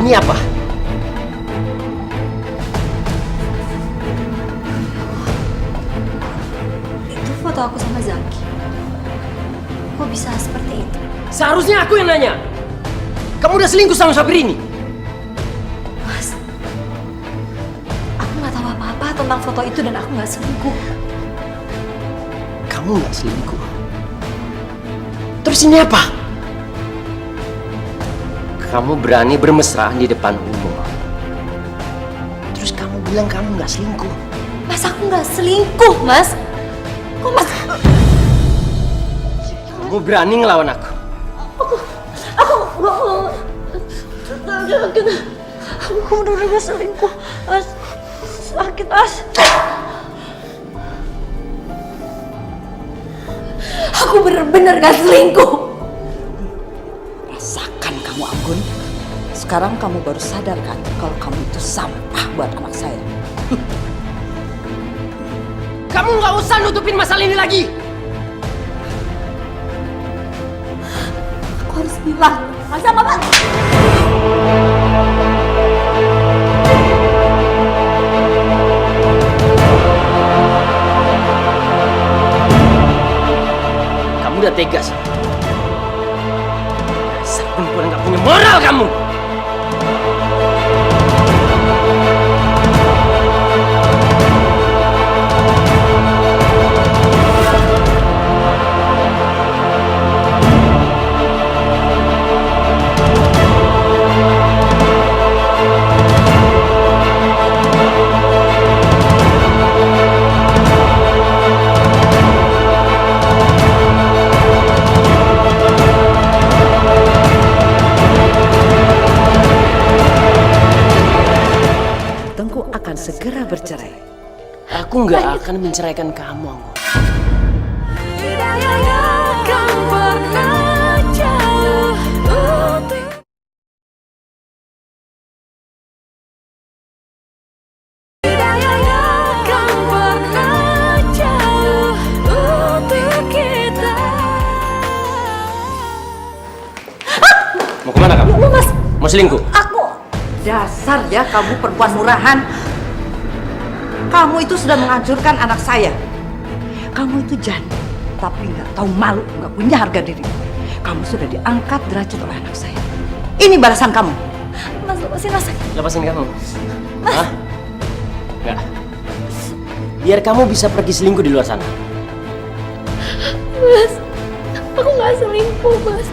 Ini apa? Itu foto aku sama Zaki. Kok bisa seperti itu? Seharusnya aku yang nanya. Kamu udah selingkuh sama Sabrini? Mas, aku nggak tahu apa-apa tentang foto itu dan aku nggak selingkuh. Kamu nggak selingkuh? Terus ini apa? Kamu berani bermesraan di depan umum. Terus kamu bilang kamu nggak selingkuh? Mas, aku nggak selingkuh, Mas. Kok Mas? Kamu berani ngelawan aku? Aku bener-bener gak selingkuh, Mas. Sakit, Mas. Aku bener-bener gak selingkuh. Rasakan kamu, Anggun. Sekarang kamu baru sadar kan kalau kamu itu sampah buat anak saya. Kamu nggak usah nutupin masalah ini lagi. Lah, masa Mama? Kamu udah tega sih. Dasar perempuan nggak punya moral kamu. Tengku akan segera bercerai. Aku nggak akan menceraikan kamu, Anggun. Mau kemana kamu? Mas. Mau selingkuh? Dasar ya kamu perempuan murahan. Kamu itu sudah menghancurkan anak saya. Kamu itu janda, tapi nggak tahu malu, nggak punya harga diri. Kamu sudah diangkat derajat oleh anak saya. Ini balasan kamu. Mas, lepasin Mas. Lepasin kamu. Hah? Nggak. Biar kamu bisa pergi selingkuh di luar sana. Mas, aku nggak selingkuh, Mas.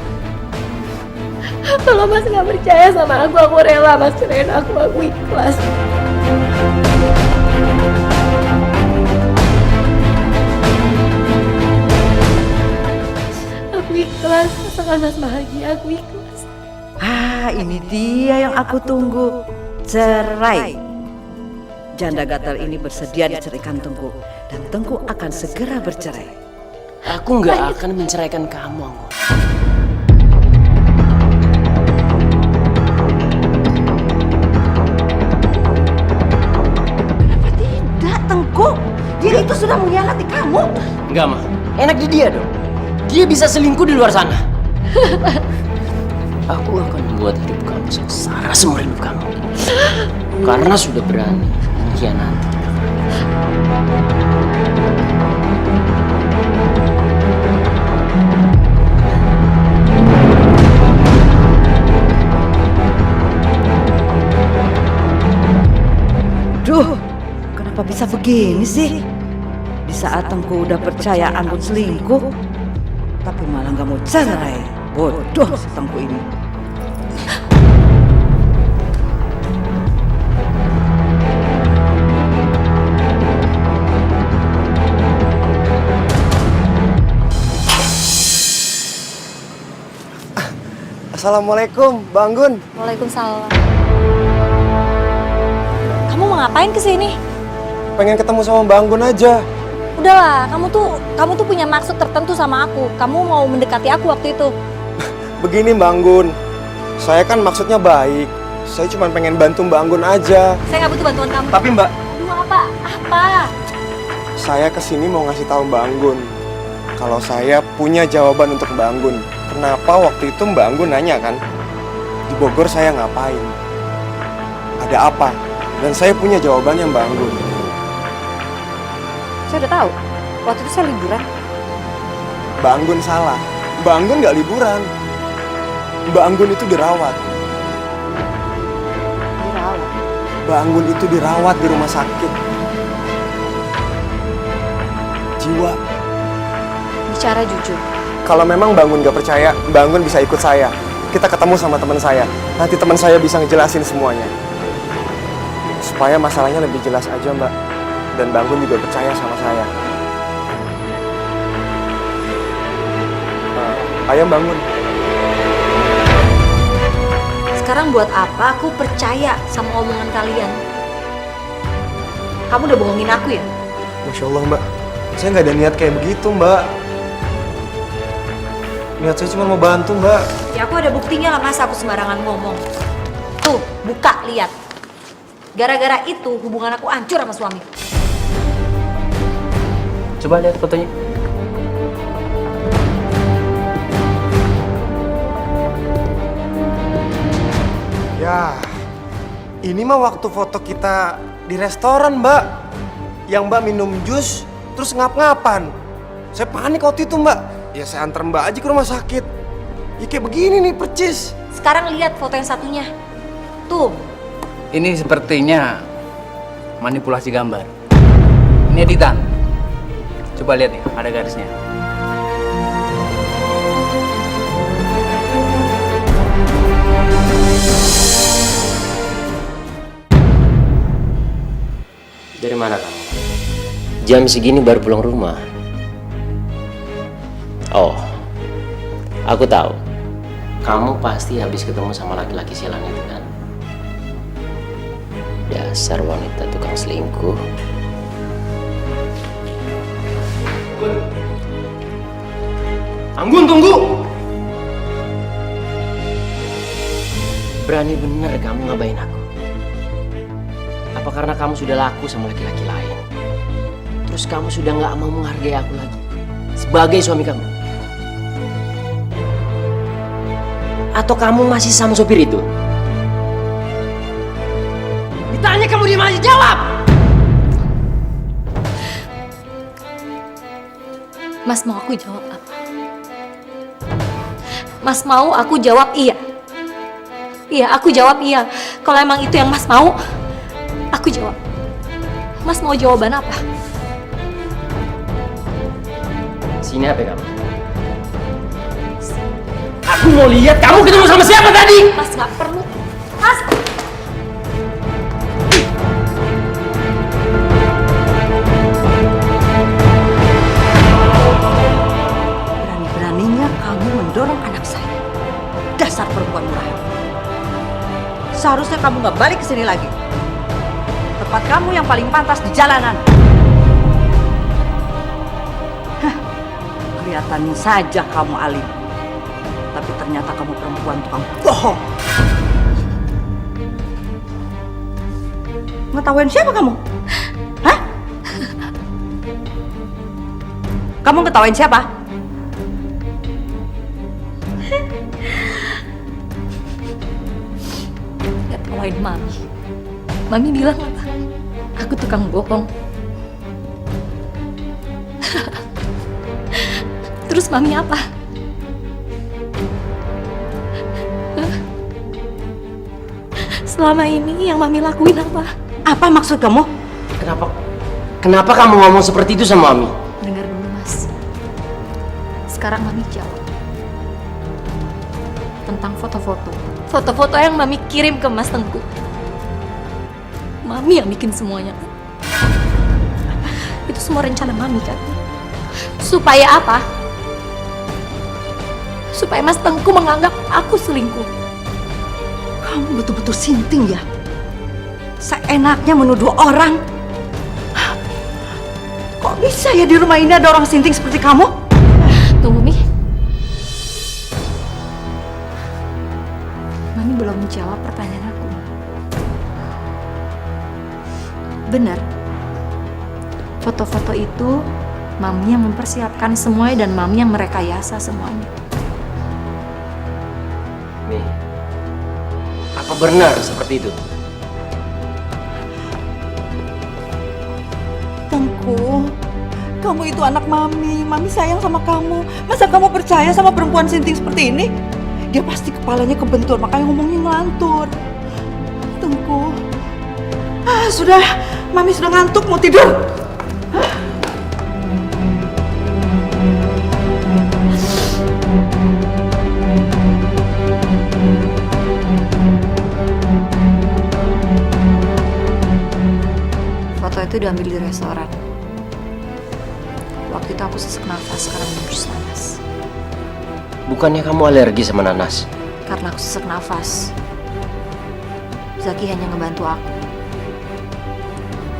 Kalau Mas nggak percaya sama aku rela Mas ceraiin aku ikhlas. Aku ikhlas, asalkan Mas bahagia, aku ikhlas. Ah, ini dia yang aku tunggu. Cerai. Janda gatal ini bersedia diceraikan Tengku, dan Tengku akan segera bercerai. Aku nggak akan menceraikan kamu, Anggun. Tengku, dia itu sudah mengkhianati kamu. Enggak, Ma. Enak di dia dong. Dia bisa selingkuh di luar sana. Aku akan membuat hidup kamu sengsara seumur hidup kamu. Karena sudah berani mengkhianati. Duh, kenapa bisa begini sih? Di saat Tengku udah percaya Anggun selingkuh, tapi malah nggak mau cerai. Bodoh si Tengku ini. Assalamualaikum, Bang Gun. Waalaikumsalam. Kamu mau ngapain kesini? Pengen ketemu sama Bang Gun aja. Udahlah, kamu tuh punya maksud tertentu sama aku. Kamu mau mendekati aku waktu itu. Begini Bang Gun, saya kan maksudnya baik. Saya cuma pengen bantu Bang Gun aja. Saya nggak butuh bantuan kamu. Tapi Mbak, Aduh, apa? Apa? saya kesini mau ngasih tahu Bang Gun kalau saya punya jawaban untuk Bang Gun. Kenapa waktu itu Mbak Anggun nanya kan, di Bogor saya ngapain? Ada apa? Dan saya punya jawabannya Mbak Anggun. Saya udah tahu. Waktu itu saya liburan. Mbak Anggun salah. Mbak Anggun nggak liburan. Mbak Anggun itu dirawat. Dirawat? Mbak Anggun itu dirawat di rumah sakit jiwa. Bicara jujur. Kalau memang Mbak Anggun nggak percaya, Mbak Anggun bisa ikut saya. Kita ketemu sama teman saya. Nanti teman saya bisa ngejelasin semuanya. Supaya masalahnya lebih jelas aja Mbak. Dan Mbak Anggun juga percaya sama saya. Ayo Mbak Anggun. Sekarang buat apa aku percaya sama omongan kalian? Kamu udah bohongin aku ya? Masya Allah Mbak. Saya nggak ada niat kayak begitu Mbak. Niat saya cuma mau bantu Mbak. Ya aku ada buktinya lah, masa aku sembarangan ngomong. Tuh, buka, lihat. Gara-gara itu hubungan aku hancur sama suami. Coba lihat fotonya. Ya, ini mah waktu foto kita di restoran, Mbak. Yang Mbak minum jus, terus ngap-ngapan. Saya panik waktu itu, Mbak. Ya saya antar Mbak aja ke rumah sakit. Ya kayak begini nih, percis. Sekarang lihat foto yang satunya. Tuh. Ini sepertinya manipulasi gambar. Ini editan. Coba lihat nih, ada garisnya. Dari mana kamu? Jam segini baru pulang rumah. Oh, aku tahu. Kamu pasti habis ketemu sama laki-laki sialan itu kan? Dasar wanita tukang selingkuh. Anggun, tunggu! Berani bener kamu ngabain aku. Apa karena kamu sudah laku sama laki-laki lain? Terus kamu sudah nggak mau menghargai aku lagi sebagai suami kamu? Atau kamu masih sama sopir itu? Ditanya kamu diam aja, jawab! Mas mau aku jawab apa? Mas mau aku jawab iya? Iya, aku jawab iya. Kalau emang itu yang Mas mau, aku jawab. Mas mau jawaban apa? Sini HP kamu. Aku mau lihat kamu ketemu sama siapa tadi. Mas nggak perlu. Mas. Berani-beraninya kamu mendorong anak saya. Dasar perempuan murahan. Seharusnya kamu nggak balik ke sini lagi. Tempat kamu yang paling pantas di jalanan. Hah, kelihatan saja kamu alim. Tapi ternyata kamu perempuan tukang bohong. Ngetawain siapa kamu? Hah? Kamu ngetawain siapa? Ngetawain Mami. Mami bilang apa? Aku tukang bohong. Terus Mami apa? Selama ini yang Mami lakuin apa? Apa maksud kamu? Kenapa kamu ngomong seperti itu sama Mami? Dengar dulu, Mas. Sekarang Mami jawab. Tentang foto-foto. Foto-foto yang Mami kirim ke Mas Tengku. Mami yang bikin semuanya. Itu semua rencana Mami kan? Supaya apa? Supaya Mas Tengku menganggap aku selingkuh. Kamu betul-betul sinting ya? Seenaknya menuduh orang. Kok bisa ya di rumah ini ada orang sinting seperti kamu? Tunggu, Mi. Mami belum menjawab pertanyaan aku. Benar. Foto-foto itu Mami yang mempersiapkan semuanya dan Mami yang merekayasa semuanya. Nih, apa benar seperti itu? Tengku, kamu itu anak Mami. Mami sayang sama kamu. Masa kamu percaya sama perempuan sinting seperti ini? Dia pasti kepalanya kebentur, makanya ngomongnya ngelantur. Tengku. Sudah. Mami sudah ngantuk, mau tidur. Foto itu diambil di restoran. Waktu itu aku sesak nafas karena minum jus nanas. Bukannya kamu alergi sama nanas? Karena aku sesak nafas, Zaki hanya ngebantu aku.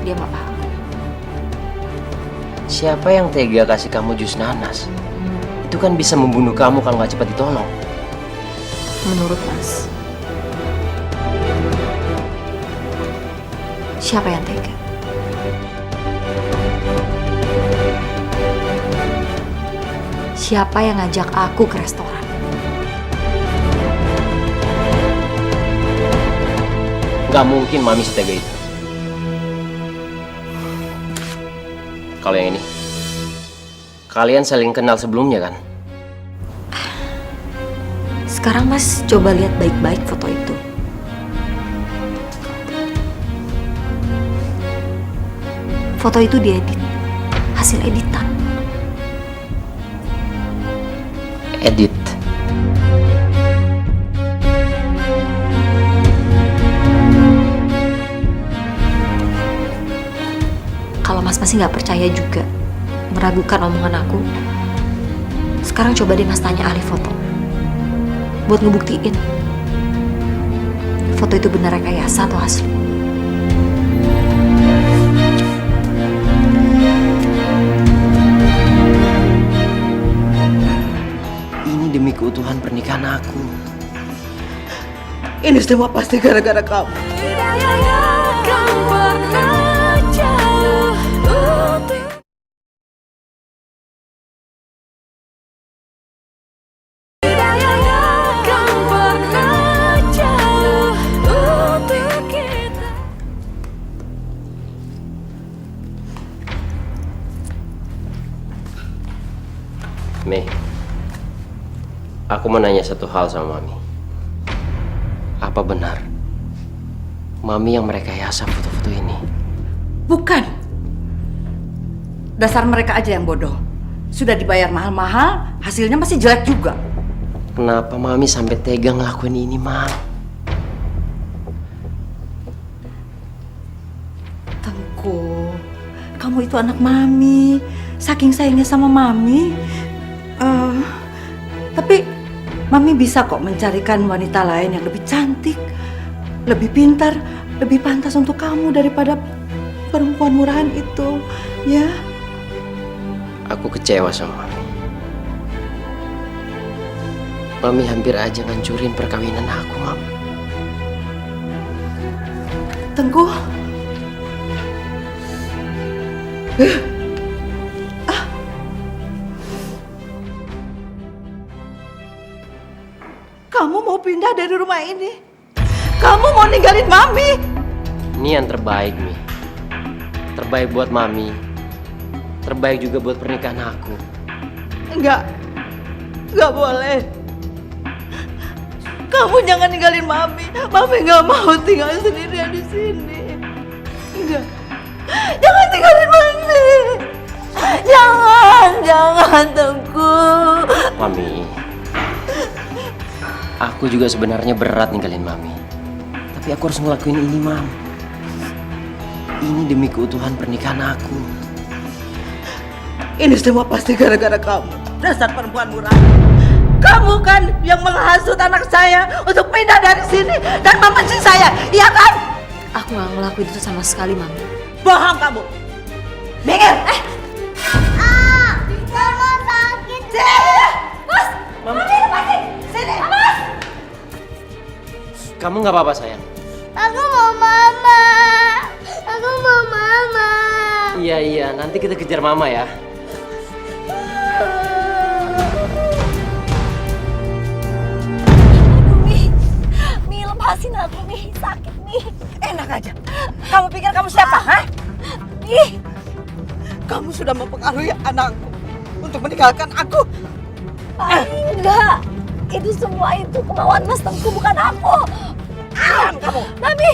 Dia nggak paham. Siapa yang tega kasih kamu jus nanas? Itu kan bisa membunuh kamu kalau nggak cepat ditolong. Menurut Mas, siapa yang tega? Siapa yang ngajak aku ke restoran? Gak mungkin Mami setega itu. Kalau yang ini, kalian saling kenal sebelumnya kan? Sekarang Mas coba lihat baik-baik foto itu. Foto itu diedit, hasil editan. Edit. Kalau Mas masih nggak percaya juga, meragukan omongan aku, sekarang coba deh Mas tanya ahli foto. Buat ngebuktiin foto itu benar rekayasa atau asli. Ini demi keutuhan pernikahan aku. Ini semua pasti gara-gara kamu. Mei, aku mau nanya satu hal sama Mami. Apa benar Mami yang merekayasa foto-foto ini? Bukan. Dasar mereka aja yang bodoh. Sudah dibayar mahal-mahal, hasilnya masih jelek juga. Kenapa Mami sampai tega ngelakuin ini, Mam? Tengku, kamu itu anak Mami. Saking sayangnya sama Mami. Tapi Mami bisa kok mencarikan wanita lain yang lebih cantik, lebih pintar, lebih pantas untuk kamu daripada perempuan murahan itu, ya? Aku kecewa sama Mami. Mami hampir aja ngancurin perkawinan aku, Mam. Tengku. Kamu mau pindah dari rumah ini? Kamu mau ninggalin Mami? Ini yang terbaik, Mi. Terbaik buat Mami. Terbaik juga buat pernikahan aku. Enggak boleh. Kamu jangan ninggalin Mami. Mami nggak mau tinggal sendirian di sini. Enggak. Jangan tinggalin Mami. Jangan Tengku. Mami, aku juga sebenarnya berat ninggalin Mami. Tapi aku harus ngelakuin ini, Mam. Ini demi keutuhan pernikahan aku. Ini semua pasti gara-gara kamu. Dasar perempuan murah. Kamu kan yang menghasut anak saya untuk pindah dari sini dan membenci saya, iya kan? Aku nggak ngelakuin itu sama sekali, Mami. Bohong kamu. Minggir. Mama sakit. Sini. Mas. Mama lepasin. Sini. Mas. Kamu nggak apa-apa, sayang? Aku mau mama. Aku mau mama. Iya, nanti kita kejar Mama ya. Mi, lepasin aku, Mi. Sakit, Mi. Enak aja. Kamu pikir kamu siapa, hah? Ih, Kamu sudah mempengaruhi anakku untuk meninggalkan aku. enggak. Itu semua itu kemauan Mas Tengku, bukan aku. Diam kamu. Mami.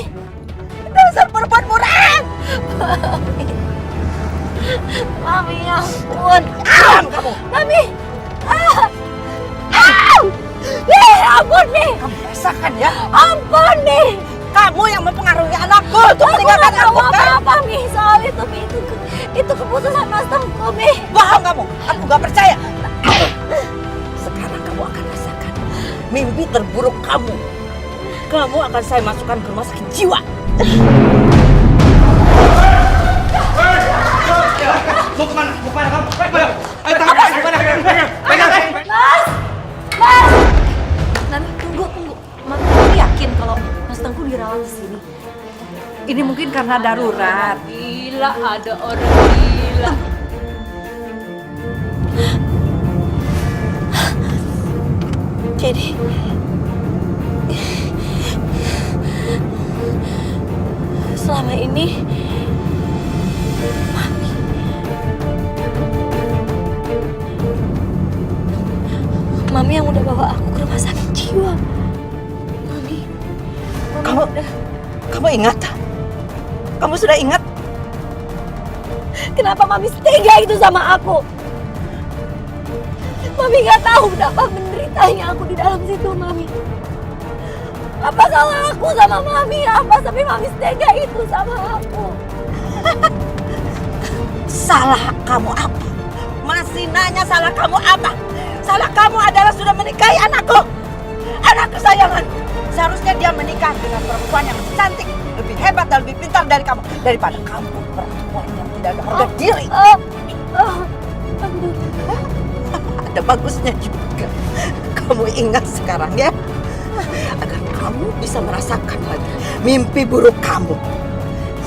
Dasar perempuan murahan. Mami, ya ampun. Diam kamu. Mami. Ampun, Mi. Kamu rasakan ya. Ampun, Mi. Kamu yang mempengaruhi anakku untuk meninggalkan nggak aku, tahu kan? apa-apa, Mi. Soal itu, Mi. Itu keputusan Mas Tengku, Mi. Bohong kamu. Aku gak percaya. Sekarang kamu akan rasakan mimpi terburuk kamu. Kamu akan saya masukkan ke rumah sakit jiwa. Mau kemana? Mau kemana kamu? Ayo tangan, pegang. Mas! Mas! Nani, tunggu. Mami yakin kalau Mas Tengku dirawat di sini? Ini mungkin karena darurat. Gila, ada orang gila. Jadi selama ini Mami yang udah bawa aku ke rumah sakit jiwa. Mami Kamu ingat? Kamu sudah ingat? kenapa Mami tega itu sama aku? Mami nggak tahu betapa menderitanya aku di dalam situ, Mami. Apa salah aku sama Mami? Apa sampai Mami tega itu sama aku? Salah kamu apa? Masih nanya salah kamu apa? Salah kamu adalah sudah menikahi anakku. Anak kesayangan. Seharusnya dia menikah dengan perempuan yang lebih cantik, lebih hebat dan lebih pintar dari kamu. Daripada kamu perempuan yang tidak ada harga diri. Ada bagusnya juga. Kamu ingat sekarang ya. Agar kamu bisa merasakan lagi mimpi buruk kamu.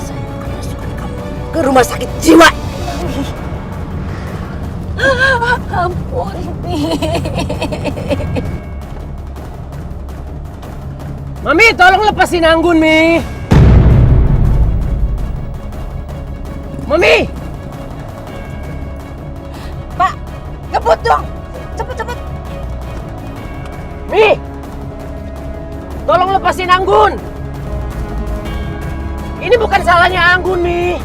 Saya akan masukkan kamu ke rumah sakit jiwa. Ampun, Mi. Mami, tolong lepasin Anggun, Mi. Mami! Pak, ngebut dong. Cepet-cepet. Mi! Tolong lepasin Anggun. Ini bukan salahnya Anggun, Mi.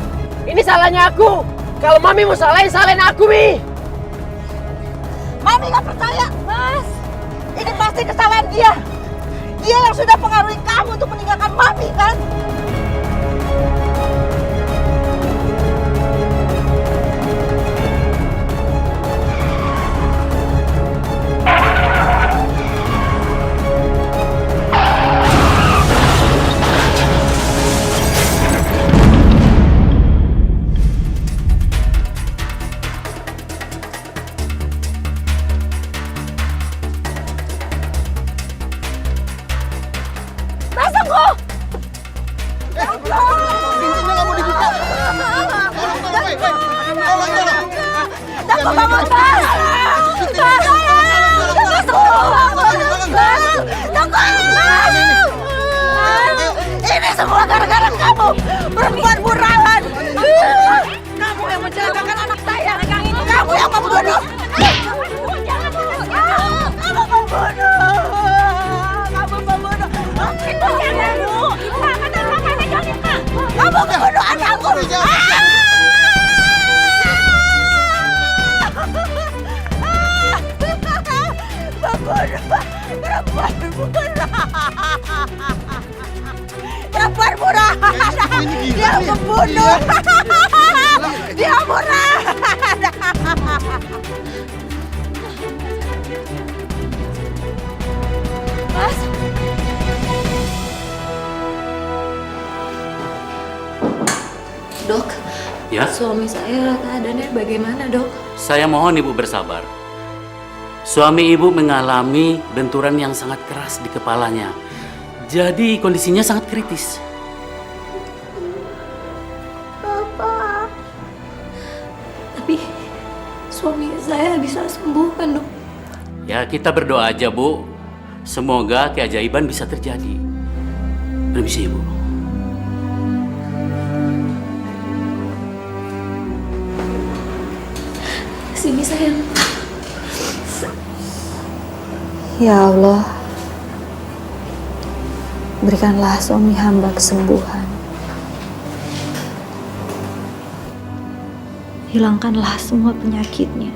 Ini salahnya aku. Kalau Mami mau salahin aku, Mi. Mami gak percaya. Mas, ini pasti kesalahan dia. Dia yang sudah pengaruhi kamu untuk meninggalkan Mami, kan? Ini semua gara-gara kamu, perempuan murahan. Kamu yang mencelakakan anak saya. Kamu yang membunuh. Kamu membunuh. Kamu membunuh anakku. Perempuan murahan. Dia membunuh. Dia murahan. Mas. Dok, Ya, suami saya keadaannya bagaimana, Dok? saya mohon Ibu bersabar. Suami Ibu mengalami benturan yang sangat keras di kepalanya. Jadi kondisinya sangat kritis. Bapak. Tapi suami saya bisa sembuh kan, Dok? Ya, kita berdoa aja, Bu. Semoga keajaiban bisa terjadi. Permisi, Ibu. Sini, sayang. Ya Allah, berikanlah suami hamba kesembuhan. Hilangkanlah semua penyakitnya.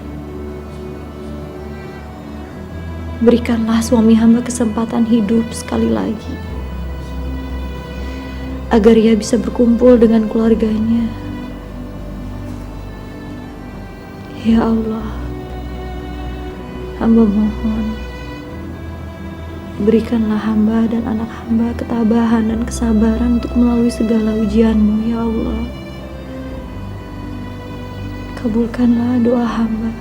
Berikanlah suami hamba kesempatan hidup sekali lagi, agar ia bisa berkumpul dengan keluarganya. Ya Allah, hamba mohon, berikanlah hamba dan anak hamba ketabahan dan kesabaran untuk melalui segala ujian-Mu, ya Allah. Kabulkanlah doa hamba.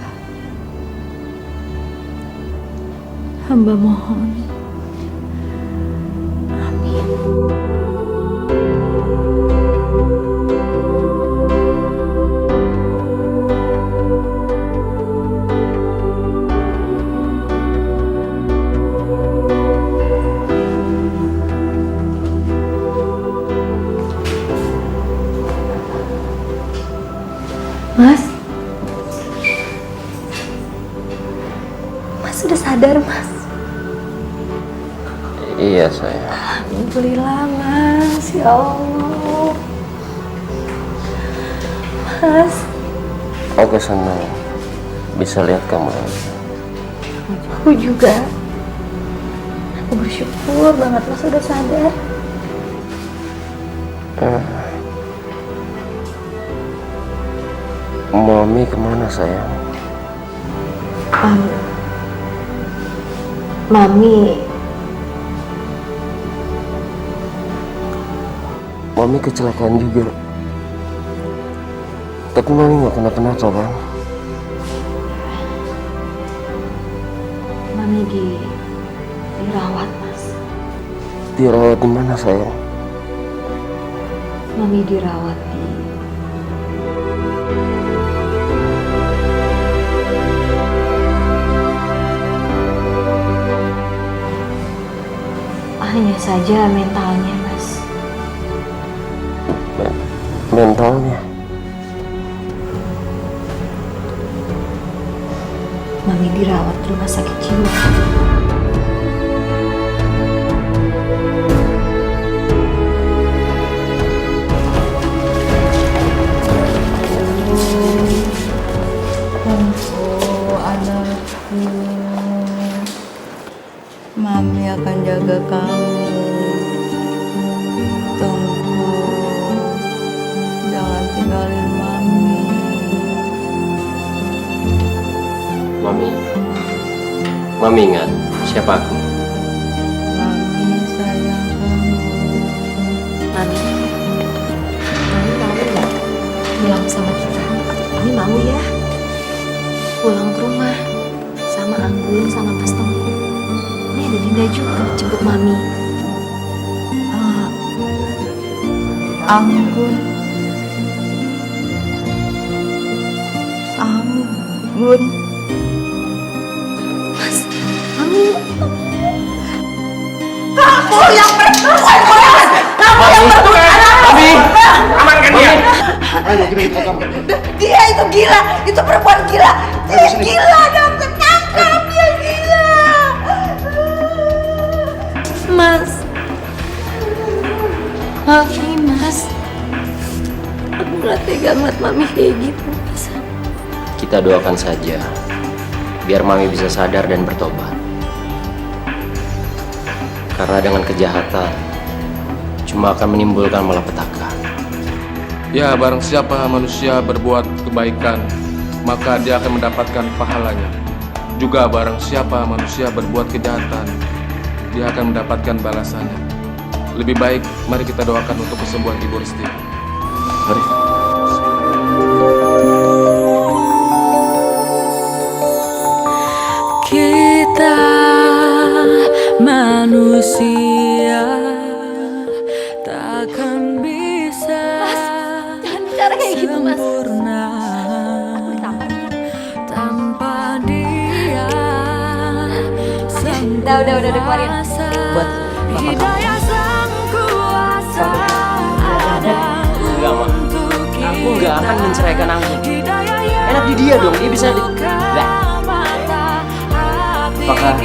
Hamba mohon. Amin. Mas sudah sadar, Mas. Iya sayang. Alhamdulillah, Mas. Ya Allah. Mas. Aku senang bisa lihat kamu lagi. Aku juga. Aku bersyukur banget Mas sudah sadar. Mami kemana sayang? Mami kecelakaan juga. Tapi Mami nggak kenapa-napa kan? Mami dirawat, Mas. Dirawat di mana sayang? Mami dirawat di hanya saja mentalnya, Mas. Mentalnya? Mami dirawat di rumah sakit jiwa. Anakku, Mami akan jaga kamu. Tunggu, jangan tinggalin Mami. Mami ingat siapa aku? Mami sayang kamu. Mami mau nggak pulang sama kita? Mami mau ya pulang ke rumah sama Anggun sama Mas Tengku. Ini ada Dinda juga jemput Mami. Anggun. Mas, Mami. Kamu yang berbuat bohong. Kamu yang berbuat Mami, amankan dia. Dia itu gila, itu perempuan gila. Dia gila, dokter tangkap dia gila. Mas, maafin Mas. Aku nggak tega ngeliat Mami kayak gitu, Mas. Kita doakan saja biar Mami bisa sadar dan bertobat. Karena dengan kejahatan cuma akan menimbulkan malapetaka. Ya, barang siapa manusia berbuat kebaikan, maka dia akan mendapatkan pahalanya. Juga barang siapa manusia berbuat kejahatan, dia akan mendapatkan balasannya. Lebih baik, mari kita doakan untuk kesembuhan Ibu Resti. Mari. Kita manusia takkan bisa sempurna tanpa dia. Udah keluarin buat Hidayah sang kuasa Enggak, Ma. Aku nggak akan menceraikan Anggun. Enak di dia dong, dia bisa Apakah